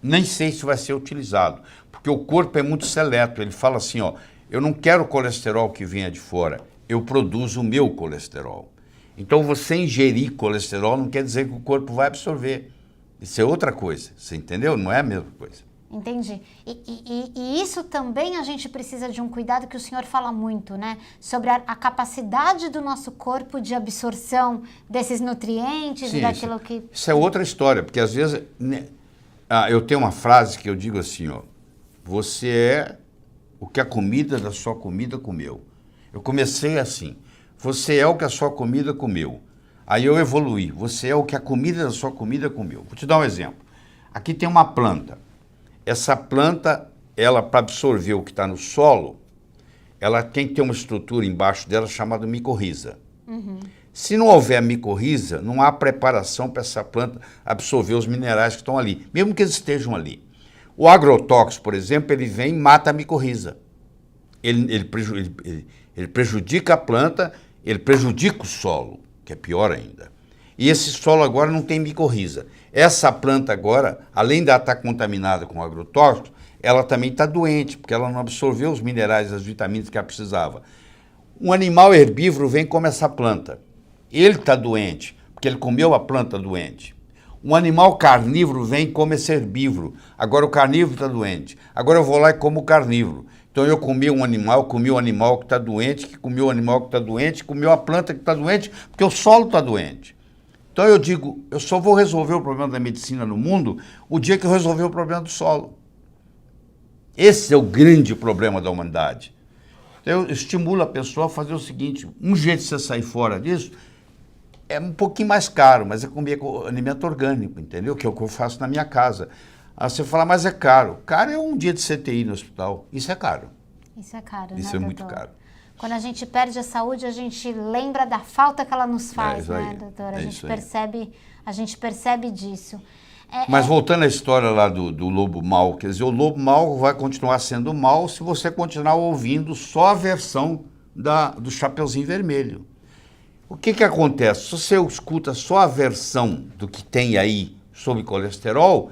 Nem sei se vai ser utilizado, porque o corpo é muito seleto. Ele fala assim, ó, eu não quero colesterol que venha de fora, eu produzo o meu colesterol. Então, você ingerir colesterol não quer dizer que o corpo vai absorver. Isso é outra coisa, você entendeu? Não é a mesma coisa. Entendi. E isso também a gente precisa de um cuidado que o senhor fala muito, né? Sobre a capacidade do nosso corpo de absorção desses nutrientes e daquilo que... Isso é outra história, porque às vezes... eu tenho uma frase que eu digo assim, ó. Você é o que a comida da sua comida comeu. Eu comecei assim. Você é o que a sua comida comeu. Aí eu evoluí. Você é o que a comida da sua comida comeu. Vou te dar um exemplo. Aqui tem uma planta. Essa planta, ela para absorver o que está no solo, ela tem que ter uma estrutura embaixo dela chamada micorriza. Uhum. Se não houver micorriza, não há preparação para essa planta absorver os minerais que estão ali, mesmo que eles estejam ali. O agrotóxico, por exemplo, ele vem e mata a micorriza. Ele prejudica a planta, ele prejudica o solo, que é pior ainda. E esse solo agora não tem micorriza. Essa planta agora, além de ela estar contaminada com agrotóxico, ela também está doente, porque ela não absorveu os minerais, as vitaminas que ela precisava. Um animal herbívoro vem e come essa planta. Ele está doente, porque ele comeu a planta doente. Um animal carnívoro vem e come esse herbívoro. Agora o carnívoro está doente. Agora eu vou lá e como o carnívoro. Então eu comi um animal, comi o animal que está doente, que comeu o animal que está doente, comeu a planta que está doente, porque o solo está doente. Então eu digo, eu só vou resolver o problema da medicina no mundo o dia que eu resolver o problema do solo. Esse é o grande problema da humanidade. Então eu estimulo a pessoa a fazer o seguinte, um jeito de você sair fora disso é um pouquinho mais caro, mas é comer alimento orgânico, entendeu? Que é o que eu faço na minha casa. Aí você fala, mas é caro. Caro é um dia de CTI no hospital. Isso é caro. Isso é caro, né, Isso é muito caro. Quando a gente perde a saúde, a gente lembra da falta que ela nos faz, né, doutor? A gente percebe disso. Mas voltando à história lá do lobo mau, quer dizer, o lobo mau vai continuar sendo mau se você continuar ouvindo só a versão do Chapeuzinho Vermelho. O que acontece? Se você escuta só a versão do que tem aí sobre colesterol,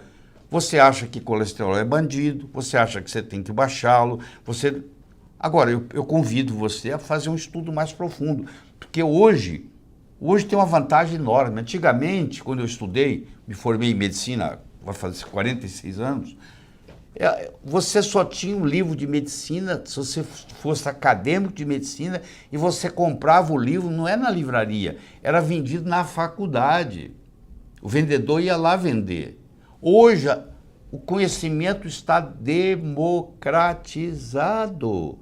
você acha que colesterol é bandido, você acha que você tem que baixá-lo, você... Agora, eu convido você a fazer um estudo mais profundo, porque hoje tem uma vantagem enorme. Antigamente, quando eu estudei, me formei em medicina, vai fazer 46 anos, você só tinha um livro de medicina, se você fosse acadêmico de medicina, e você comprava o livro, não é na livraria, era vendido na faculdade. O vendedor ia lá vender. Hoje, o conhecimento está democratizado.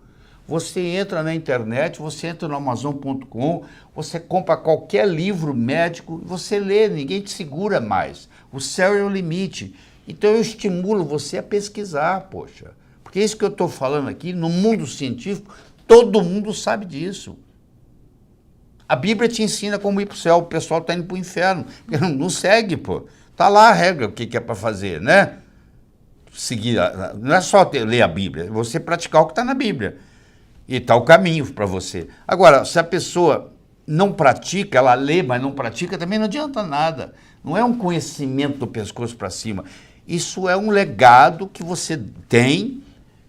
Você entra na internet, você entra no Amazon.com, você compra qualquer livro médico e você lê, ninguém te segura mais. O céu é o limite. Então eu estimulo você a pesquisar, poxa. Porque isso que eu estou falando aqui, no mundo científico, todo mundo sabe disso. A Bíblia te ensina como ir para o céu, o pessoal está indo para o inferno. Não segue, pô. Está lá a regra, o que é para fazer, né? Seguir, não é só ler a Bíblia, é você praticar o que está na Bíblia. E está o caminho para você. Agora, se a pessoa não pratica, ela lê, mas não pratica, também não adianta nada. Não é um conhecimento do pescoço para cima. Isso é um legado que você tem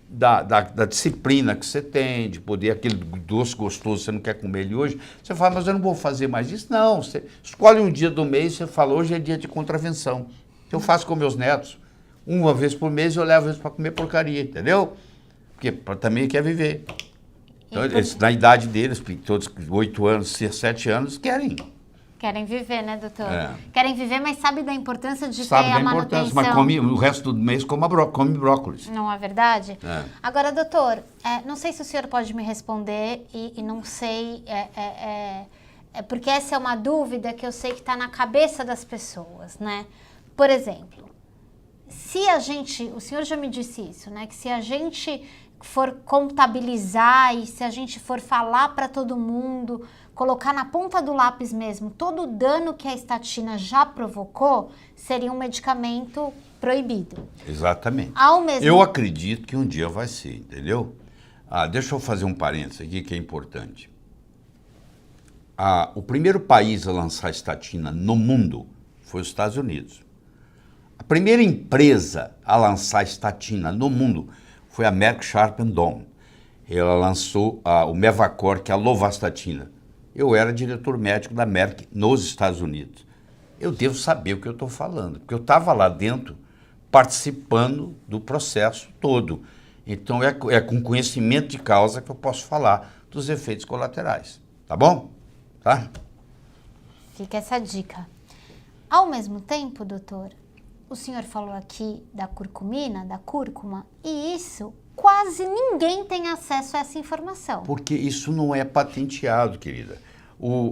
da disciplina que você tem, de poder, aquele doce gostoso, você não quer comer ele hoje. Você fala, mas eu não vou fazer mais isso. Não, você escolhe um dia do mês, você fala, hoje é dia de contravenção. Eu faço com meus netos. Uma vez por mês eu levo eles para comer porcaria, entendeu? Porque também quer viver. Então, eles, na idade deles, todos 8 anos, 7 anos, querem. Querem viver, né, doutor? É. Querem viver, mas sabe da importância de Sabe ter da a importância, manutenção. mas come, o resto do mês come brócolis. Não é verdade? É. Agora, doutor, não sei se o senhor pode me responder e não sei, porque essa é uma dúvida que eu sei que está na cabeça das pessoas, né? Por exemplo, se a gente, o senhor já me disse isso, né? Que se a gente for contabilizar e se a gente for falar para todo mundo, colocar na ponta do lápis mesmo todo o dano que a estatina já provocou, seria um medicamento proibido. Exatamente. Ao mesmo... Eu acredito que um dia vai ser, entendeu? Deixa eu fazer um parênteses aqui que é importante. O primeiro país a lançar estatina no mundo foi os Estados Unidos. A primeira empresa a lançar estatina no mundo foi a Merck Sharp & Dohme. Ela lançou o Mevacor, que é a lovastatina. Eu era diretor médico da Merck nos Estados Unidos. Eu devo saber o que eu estou falando, porque eu estava lá dentro participando do processo todo. Então é com conhecimento de causa que eu posso falar dos efeitos colaterais. Tá bom? Tá? Fica essa dica. Ao mesmo tempo, doutor, o senhor falou aqui da curcumina, da cúrcuma, e isso quase ninguém tem acesso a essa informação. Porque isso não é patenteado, querida.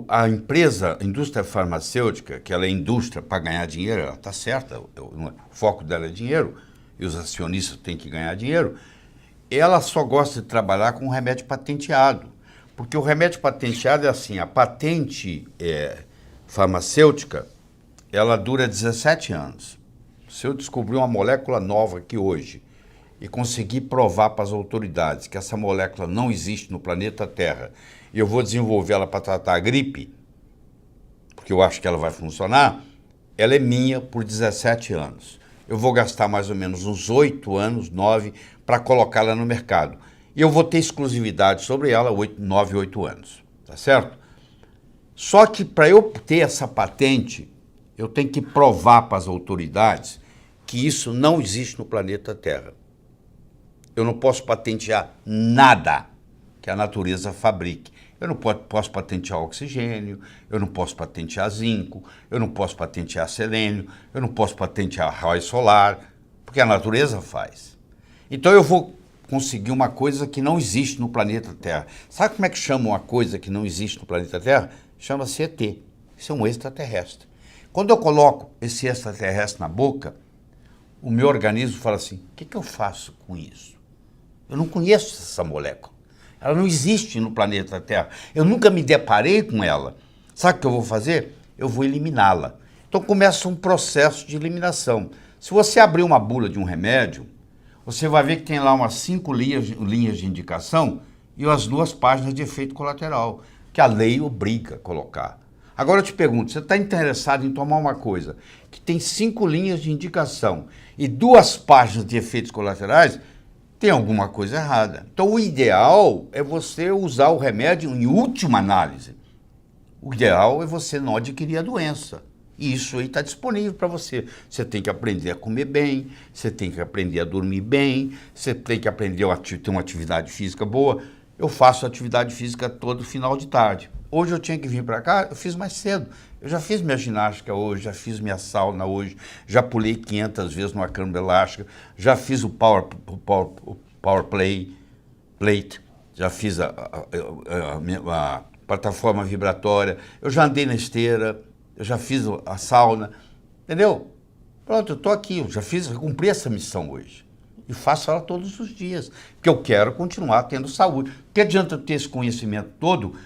A empresa, a indústria farmacêutica, que ela é indústria para ganhar dinheiro, ela está certa, o foco dela é dinheiro, e os acionistas têm que ganhar dinheiro, ela só gosta de trabalhar com remédio patenteado. Porque o remédio patenteado é assim, a patente farmacêutica, ela dura 17 anos. Se eu descobrir uma molécula nova aqui hoje e conseguir provar para as autoridades que essa molécula não existe no planeta Terra e eu vou desenvolver ela para tratar a gripe, porque eu acho que ela vai funcionar, ela é minha por 17 anos. Eu vou gastar mais ou menos uns 8 anos, 9, para colocá-la no mercado. E eu vou ter exclusividade sobre ela 9, 8 anos, tá certo? Só que para eu ter essa patente, eu tenho que provar para as autoridades que isso não existe no planeta Terra. Eu não posso patentear nada que a natureza fabrique. Eu não posso patentear oxigênio, eu não posso patentear zinco, eu não posso patentear selênio, eu não posso patentear raio solar, porque a natureza faz. Então eu vou conseguir uma coisa que não existe no planeta Terra. Sabe como é que chama uma coisa que não existe no planeta Terra? Chama-se ET. Isso é um extraterrestre. Quando eu coloco esse extraterrestre na boca, o meu organismo fala assim, o que eu faço com isso? Eu não conheço essa molécula. Ela não existe no planeta Terra. Eu nunca me deparei com ela. Sabe o que eu vou fazer? Eu vou eliminá-la. Então começa um processo de eliminação. Se você abrir uma bula de um remédio, você vai ver que tem lá umas 5 linhas de indicação e as 2 páginas de efeito colateral, que a lei obriga a colocar. Agora eu te pergunto, você está interessado em tomar uma coisa que tem 5 linhas de indicação e 2 páginas de efeitos colaterais, tem alguma coisa errada. Então o ideal é você usar o remédio em última análise. O ideal é você não adquirir a doença. E isso aí está disponível para você. Você tem que aprender a comer bem, você tem que aprender a dormir bem, você tem que aprender a ter uma atividade física boa. Eu faço atividade física todo final de tarde. Hoje eu tinha que vir para cá, eu fiz mais cedo. Eu já fiz minha ginástica hoje, já fiz minha sauna hoje, já pulei 500 vezes numa cama elástica, já fiz o power plate, já fiz a plataforma vibratória, eu já andei na esteira, eu já fiz a sauna, entendeu? Pronto, eu estou aqui, eu cumpri essa missão hoje. E faço ela todos os dias, porque eu quero continuar tendo saúde. Que adianta eu ter esse conhecimento todo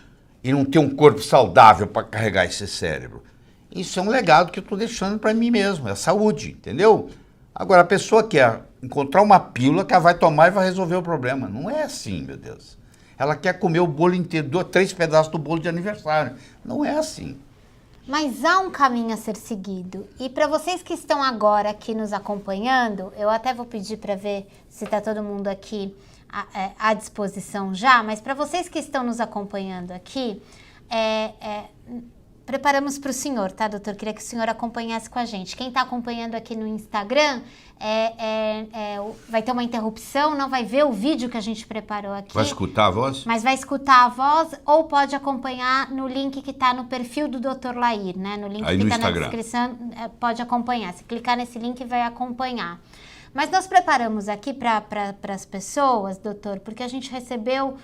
e não ter um corpo saudável para carregar esse cérebro? Isso é um legado que eu estou deixando para mim mesmo, é saúde, entendeu? Agora, a pessoa quer encontrar uma pílula que ela vai tomar e vai resolver o problema. Não é assim, meu Deus. Ela quer comer o bolo inteiro, 3 pedaços do bolo de aniversário. Não é assim. Mas há um caminho a ser seguido. E para vocês que estão agora aqui nos acompanhando, eu até vou pedir para ver se está todo mundo aqui à disposição já, mas para vocês que estão nos acompanhando aqui, preparamos para o senhor, tá, doutor? Queria que o senhor acompanhasse com a gente. Quem está acompanhando aqui no Instagram, vai ter uma interrupção, não vai ver o vídeo que a gente preparou aqui. Vai escutar a voz? Mas vai escutar a voz ou pode acompanhar no link que está no perfil do Dr. Lair, né? No link aí que no está na Instagram. descrição, pode acompanhar. Se clicar nesse link, vai acompanhar. Mas nós preparamos aqui para as pessoas, doutor, porque a gente recebeu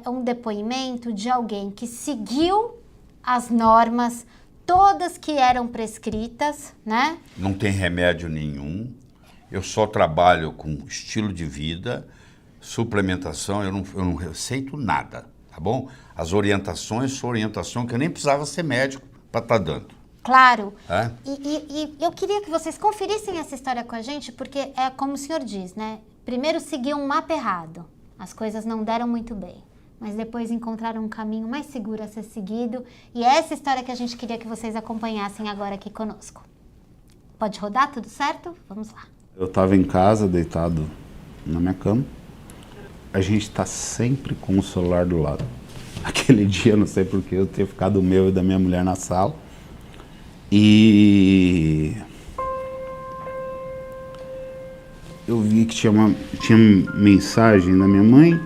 um depoimento de alguém que seguiu as normas, todas que eram prescritas, né? Não tem remédio nenhum. Eu só trabalho com estilo de vida, suplementação, eu não receito nada, tá bom? As orientações são orientação que eu nem precisava ser médico para estar dando. Claro. É? E eu queria que vocês conferissem essa história com a gente, porque é como o senhor diz, né? Primeiro seguiu um mapa errado, as coisas não deram muito bem, mas depois encontraram um caminho mais seguro a ser seguido, e é essa história que a gente queria que vocês acompanhassem agora aqui conosco. Pode rodar, tudo certo? Vamos lá. Eu estava em casa, deitado na minha cama, a gente está sempre com o celular do lado. Aquele dia, não sei porquê, eu tinha ficado o meu e da minha mulher na sala, e eu vi que tinha mensagem da minha mãe,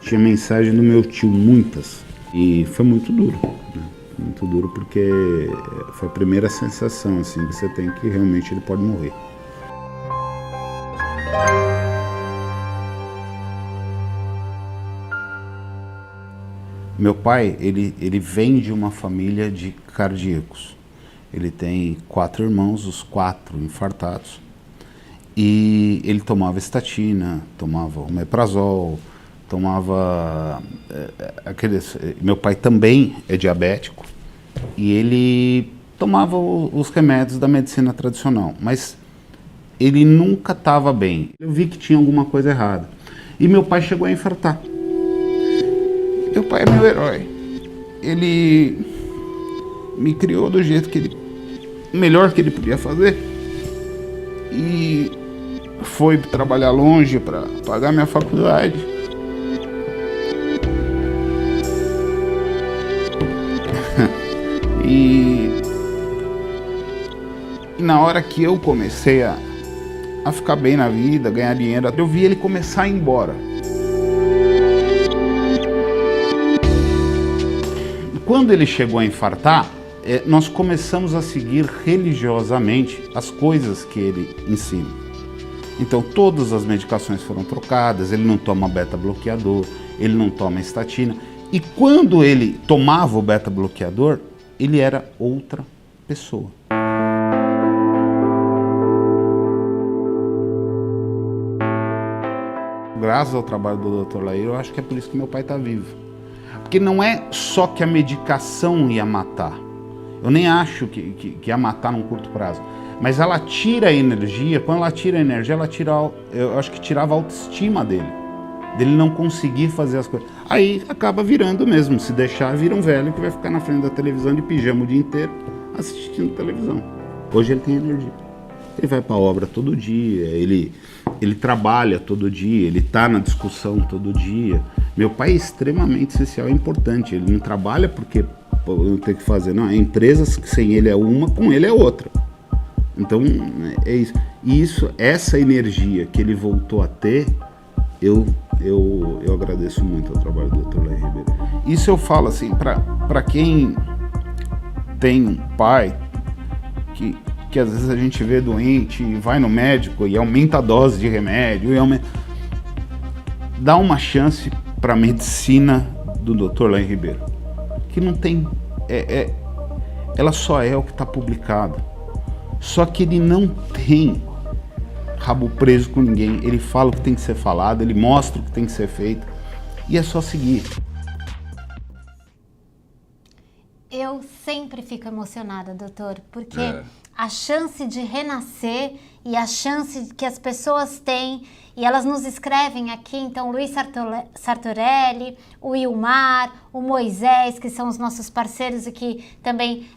tinha mensagem do meu tio, muitas. E foi muito duro, né? Muito duro porque foi a primeira sensação assim, que você tem que realmente ele pode morrer. Meu pai, ele vem de uma família de cardíacos. Ele tem 4 irmãos, os 4 infartados. E ele tomava estatina, tomava omeprazol, tomava aqueles... Meu pai também é diabético e ele tomava os remédios da medicina tradicional, mas ele nunca estava bem. Eu vi que tinha alguma coisa errada. E meu pai chegou a infartar. Meu pai é meu herói. Ele me criou do jeito que ele... melhor que ele podia fazer. E foi trabalhar longe para pagar minha faculdade. E na hora que eu comecei a ficar bem na vida, ganhar dinheiro, eu vi ele começar a ir embora. Quando ele chegou a infartar, nós começamos a seguir religiosamente as coisas que ele ensina. Então todas as medicações foram trocadas, ele não toma beta-bloqueador, ele não toma estatina. E quando ele tomava o beta-bloqueador, ele era outra pessoa. Graças ao trabalho do Dr. Lair, eu acho que é por isso que meu pai está vivo. Porque não é só que a medicação ia matar. Eu nem acho que ia matar num curto prazo. Mas ela tira a energia, quando ela tira a energia, eu acho que tirava a autoestima dele não conseguir fazer as coisas. Aí acaba virando mesmo, se deixar, vira um velho que vai ficar na frente da televisão de pijama o dia inteiro assistindo televisão. Hoje ele tem energia. Ele vai para a obra todo dia, ele trabalha todo dia, ele está na discussão todo dia. Meu pai é extremamente essencial e importante. Ele não trabalha porque eu tenho que fazer, não. É empresas que sem ele é uma, com ele é outra. Então é isso. E essa energia que ele voltou a ter, eu agradeço muito ao trabalho do Dr. Lair Ribeiro. Isso eu falo assim, para quem tem um pai que às vezes a gente vê doente e vai no médico e aumenta a dose de remédio, dá uma chance para a medicina do Dr. Lair Ribeiro, que não tem, ela só é o que está publicado, só que ele não tem rabo preso com ninguém, ele fala o que tem que ser falado, ele mostra o que tem que ser feito e é só seguir. Eu sempre fico emocionada, doutor, porque a chance de renascer e a chance que as pessoas têm, e elas nos escrevem aqui, então Luiz Sartorelli, o Ilmar, o Moisés, que são os nossos parceiros e que também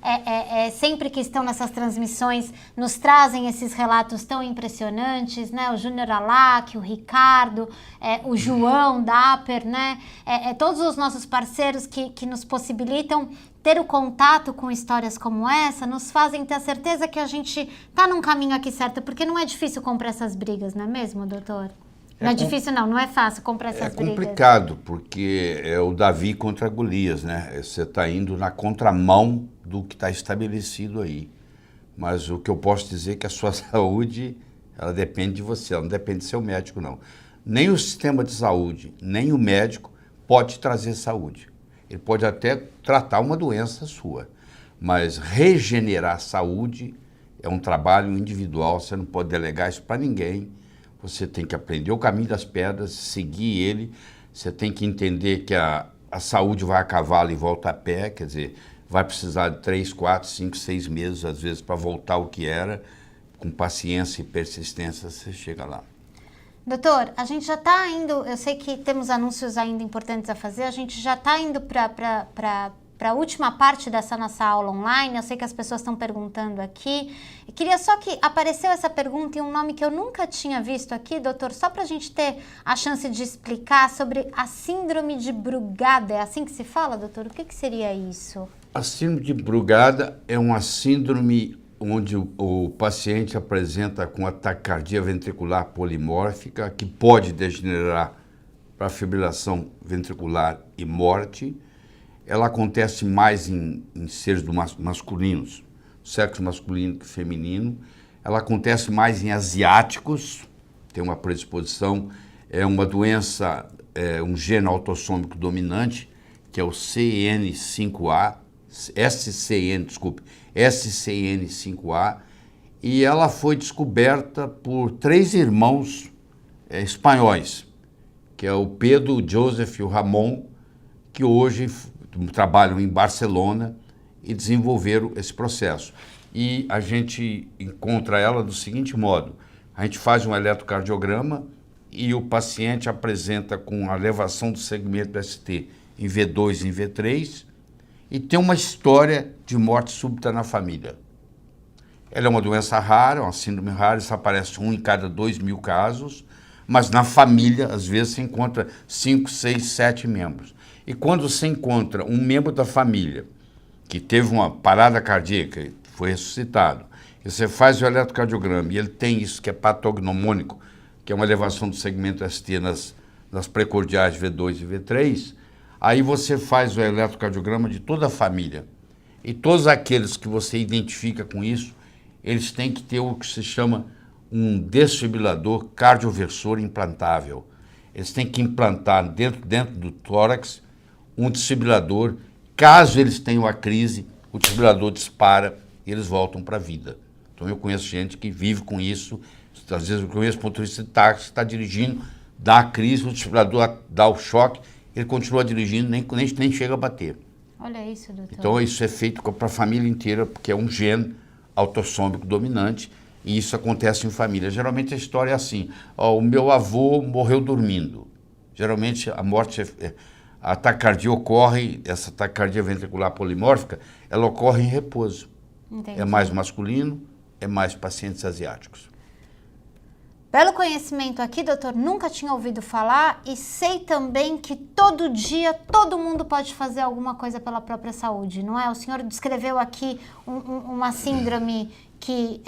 sempre que estão nessas transmissões nos trazem esses relatos tão impressionantes, né? O Júnior Alac, o Ricardo, o João Dapper, né? Todos os nossos parceiros que nos possibilitam ter o contato com histórias como essa nos fazem ter a certeza que a gente está num caminho aqui certo, porque não é difícil comprar essas brigas, não é mesmo, doutor? Não é difícil não é fácil comprar essas brigas. É complicado, porque é o Davi contra Golias, né? Você está indo na contramão do que está estabelecido aí. Mas o que eu posso dizer é que a sua saúde, ela depende de você, ela não depende do seu médico, não. Nem o sistema de saúde, nem o médico pode trazer saúde. Ele pode até tratar uma doença sua, mas regenerar a saúde é um trabalho individual, você não pode delegar isso para ninguém. Você tem que aprender o caminho das pedras, seguir ele, você tem que entender que a saúde vai a cavalo e volta a pé, quer dizer, vai precisar de 3, 4, 5, 6 meses, às vezes, para voltar ao que era. Com paciência e persistência, você chega lá. Doutor, a gente já está indo, eu sei que temos anúncios ainda importantes a fazer, a gente já está indo para a última parte dessa nossa aula online, eu sei que as pessoas estão perguntando aqui. Eu queria só que apareceu essa pergunta em um nome que eu nunca tinha visto aqui, doutor, só para a gente ter a chance de explicar sobre a síndrome de Brugada. É assim que se fala, doutor? O que seria isso? A síndrome de Brugada é uma síndrome onde o paciente apresenta com taquicardia ventricular polimórfica, que pode degenerar para fibrilação ventricular e morte. Ela acontece mais em seres masculinos, sexo masculino que feminino. Ela acontece mais em asiáticos, tem uma predisposição, é uma doença, um gene autossômico dominante, que é o SCN5A, SCN5A, e ela foi descoberta por 3 irmãos espanhóis, que é o Pedro, o Joseph e o Ramon, que hoje trabalham em Barcelona e desenvolveram esse processo. E a gente encontra ela do seguinte modo: a gente faz um eletrocardiograma e o paciente apresenta com a elevação do segmento do ST em V2 e em V3 e tem uma história de morte súbita na família. Ela é uma doença rara, uma síndrome rara, isso aparece 1 em cada 2.000 casos, mas na família, às vezes, se encontra 5, 6, 7 membros. E quando se encontra um membro da família que teve uma parada cardíaca, foi ressuscitado, e você faz o eletrocardiograma e ele tem isso que é patognomônico, que é uma elevação do segmento ST nas precordiais V2 e V3, aí você faz o eletrocardiograma de toda a família. E todos aqueles que você identifica com isso, eles têm que ter o que se chama um desfibrilador cardioversor implantável. Eles têm que implantar dentro do tórax um desfibrilador. Caso eles tenham a crise, o desfibrilador dispara e eles voltam para a vida. Então eu conheço gente que vive com isso. Às vezes eu conheço motorista de táxi que está dirigindo, dá a crise, o desfibrilador dá o choque, ele continua dirigindo, nem chega a bater. Olha isso, doutor. Então isso é feito para a família inteira, porque é um gene autossômico dominante, e isso acontece em família. Geralmente a história é assim: o meu avô morreu dormindo. Geralmente a morte, a taquicardia ocorre, essa taquicardia ventricular polimórfica, ela ocorre em repouso. Entendi. É mais masculino, é mais pacientes asiáticos. Pelo conhecimento aqui, doutor, nunca tinha ouvido falar e sei também que todo dia todo mundo pode fazer alguma coisa pela própria saúde, não é? O senhor descreveu aqui uma síndrome que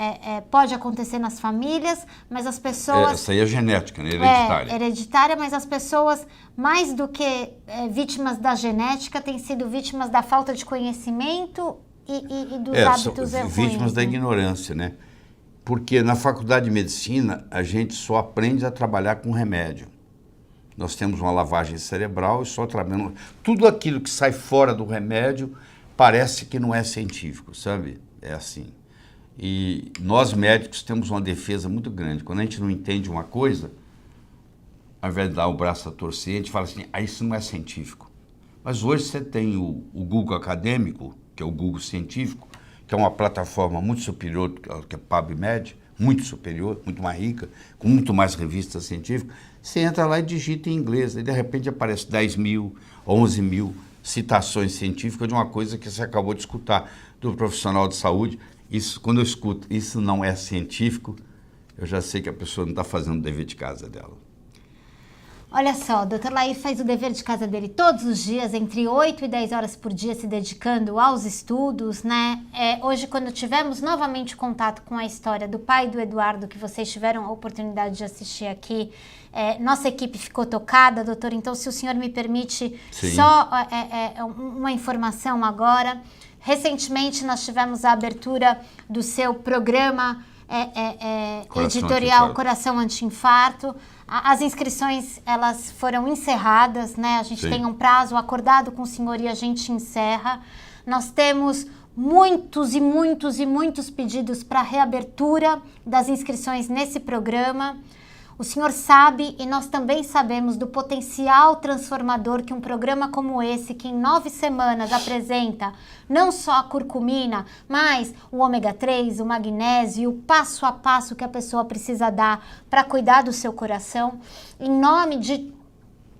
pode acontecer nas famílias, mas as pessoas... Essa aí é genética, né? Hereditária. Hereditária, mas as pessoas, mais do que vítimas da genética, têm sido vítimas da falta de conhecimento e dos hábitos são ruins. Vítimas da ignorância, né? Porque na faculdade de medicina a gente só aprende a trabalhar com remédio. Nós temos uma lavagem cerebral e só trabalhamos... Tudo aquilo que sai fora do remédio parece que não é científico, sabe? É assim. E nós médicos temos uma defesa muito grande. Quando a gente não entende uma coisa, ao invés de dar o braço a torcer, a gente fala assim: isso não é científico. Mas hoje você tem o Google acadêmico, que é o Google científico, que é uma plataforma muito superior que a PubMed, muito superior, muito mais rica, com muito mais revistas científicas. Você entra lá e digita em inglês, e de repente aparece 10.000, 11.000 citações científicas de uma coisa que você acabou de escutar do profissional de saúde. Isso, quando eu escuto, isso não é científico, eu já sei que a pessoa não está fazendo o dever de casa dela. Olha só, o Dr. Lair faz o dever de casa dele todos os dias, entre 8 e 10 horas por dia, se dedicando aos estudos, né? Hoje, quando tivemos novamente contato com a história do pai do Eduardo, que vocês tiveram a oportunidade de assistir aqui, nossa equipe ficou tocada, doutor. Então, se o senhor me permite, Sim. só uma informação agora. Recentemente, nós tivemos a abertura do seu programa editorial Coração Anti-Infarto. As inscrições, elas foram encerradas, né? A gente Sim. tem um prazo acordado com o senhor e a gente encerra. Nós temos muitos e muitos e muitos pedidos para reabertura das inscrições nesse programa. O senhor sabe e nós também sabemos do potencial transformador que um programa como esse, que em 9 semanas apresenta não só a curcumina, mas o ômega 3, o magnésio e o passo a passo que a pessoa precisa dar para cuidar do seu coração. Em nome de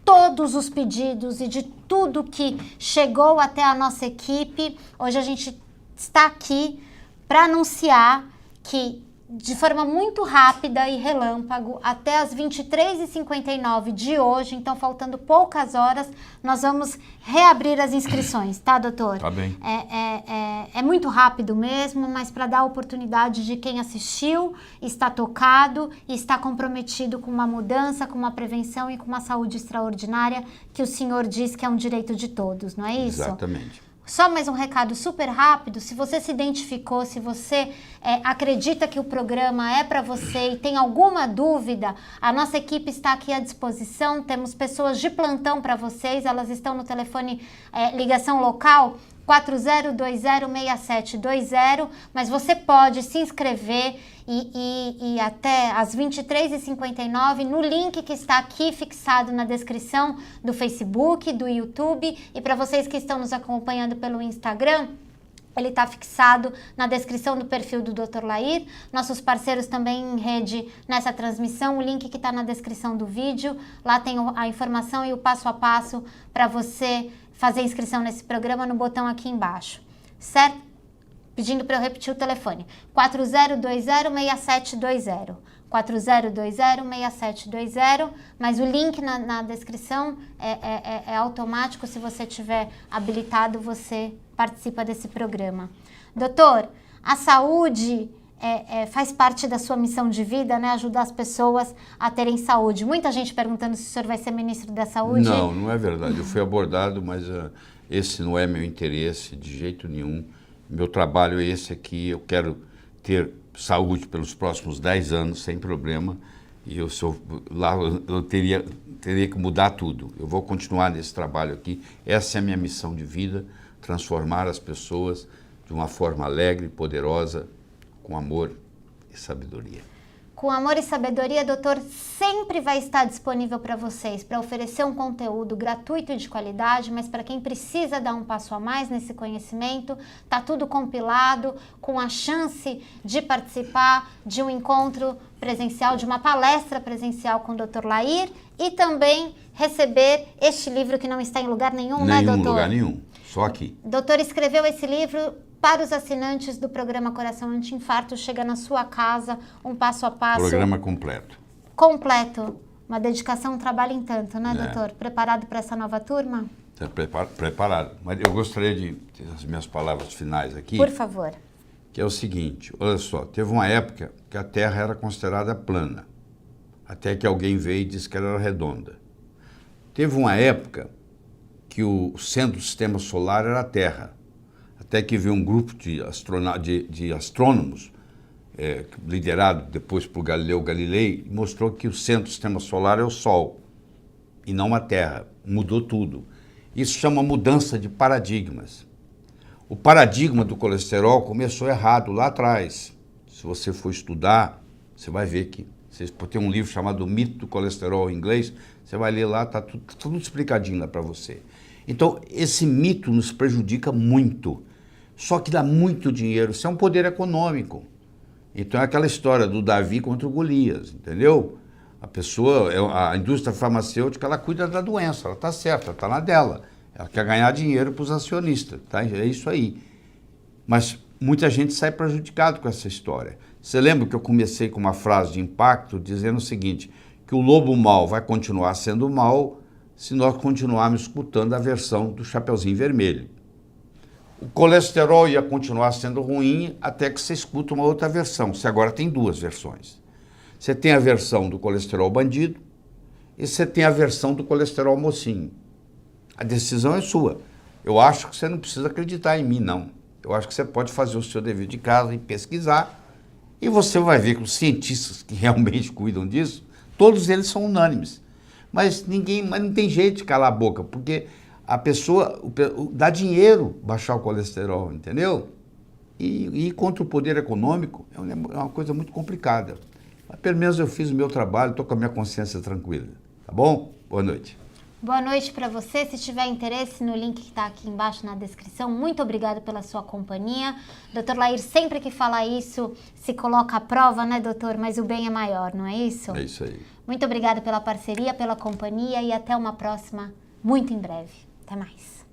todos os pedidos e de tudo que chegou até a nossa equipe, hoje a gente está aqui para anunciar que de forma muito rápida e relâmpago, até as 23h59 de hoje, então faltando poucas horas, nós vamos reabrir as inscrições, tá, doutor? Tá bem. É muito rápido mesmo, mas para dar a oportunidade de quem assistiu, está tocado e está comprometido com uma mudança, com uma prevenção e com uma saúde extraordinária que o senhor diz que é um direito de todos, não é isso? Exatamente. Só mais um recado super rápido, se você se identificou, se você acredita que o programa é para você e tem alguma dúvida, a nossa equipe está aqui à disposição, temos pessoas de plantão para vocês, elas estão no telefone ligação local 40206720, mas você pode se inscrever e até às 23h59 no link que está aqui fixado na descrição do Facebook, do YouTube, e para vocês que estão nos acompanhando pelo Instagram, ele está fixado na descrição do perfil do Dr. Lair. Nossos parceiros também em rede nessa transmissão, o link que está na descrição do vídeo, lá tem a informação e o passo a passo para você fazer inscrição nesse programa no botão aqui embaixo, certo? Pedindo para eu repetir o telefone, 40206720, 40206720, mas o link na descrição é automático, se você tiver habilitado, você participa desse programa. Doutor, a saúde faz parte da sua missão de vida, né? Ajudar as pessoas a terem saúde. Muita gente perguntando se o senhor vai ser ministro da saúde. Não, não é verdade. Eu fui abordado, mas esse não é meu interesse de jeito nenhum. Meu trabalho é esse aqui. Eu quero ter saúde pelos próximos 10 anos, sem problema. E eu teria que mudar tudo. Eu vou continuar nesse trabalho aqui. Essa é a minha missão de vida, transformar as pessoas de uma forma alegre, poderosa, com amor e sabedoria. Com amor e sabedoria, doutor, sempre vai estar disponível para vocês, para oferecer um conteúdo gratuito e de qualidade, mas para quem precisa dar um passo a mais nesse conhecimento, tá tudo compilado, com a chance de participar de um encontro presencial, de uma palestra presencial com o Dr. Lair e também receber este livro que não está em lugar nenhum, né, doutor? Nenhum lugar nenhum, só aqui. Doutor escreveu esse livro para os assinantes do programa Coração Anti-Infarto, chega na sua casa, um passo a passo. Programa completo. Completo. Uma dedicação, um trabalho em tanto, né, doutor? Preparado para essa nova turma? Preparado. Mas eu gostaria de ter as minhas palavras finais aqui. Por favor. Que é o seguinte, olha só, teve uma época que a Terra era considerada plana, até que alguém veio e disse que ela era redonda. Teve uma época que o centro do sistema solar era a Terra, até que veio um grupo de astrônomos, liderado depois por Galileu Galilei, e mostrou que o centro do sistema solar é o Sol, e não a Terra. Mudou tudo. Isso chama mudança de paradigmas. O paradigma do colesterol começou errado lá atrás. Se você for estudar, você vai ver que... Tem um livro chamado O Mito do Colesterol em inglês, você vai ler lá, está tudo explicadinho lá para você. Então, esse mito nos prejudica muito. Só que dá muito dinheiro, isso é um poder econômico. Então é aquela história do Davi contra o Golias, entendeu? A indústria farmacêutica, ela cuida da doença, ela está certa, está na dela. Ela quer ganhar dinheiro para os acionistas, tá? É isso aí. Mas muita gente sai prejudicado com essa história. Você lembra que eu comecei com uma frase de impacto dizendo o seguinte, que o lobo mau vai continuar sendo mau se nós continuarmos escutando a versão do Chapeuzinho Vermelho. O colesterol ia continuar sendo ruim até que você escuta uma outra versão. Você agora tem duas versões. Você tem a versão do colesterol bandido e você tem a versão do colesterol mocinho. A decisão é sua. Eu acho que você não precisa acreditar em mim, não. Eu acho que você pode fazer o seu dever de casa e pesquisar, e você vai ver que os cientistas que realmente cuidam disso, todos eles são unânimes. Mas não tem jeito de calar a boca, porque a pessoa dá dinheiro baixar o colesterol, entendeu? E contra o poder econômico é uma coisa muito complicada. Mas pelo menos eu fiz o meu trabalho, estou com a minha consciência tranquila. Tá bom? Boa noite. Boa noite para você. Se tiver interesse no link que está aqui embaixo na descrição, muito obrigada pela sua companhia. Dr. Lair, sempre que fala isso, se coloca à prova, né, doutor? Mas o bem é maior, não é isso? É isso aí. Muito obrigada pela parceria, pela companhia e até uma próxima, muito em breve. Até mais.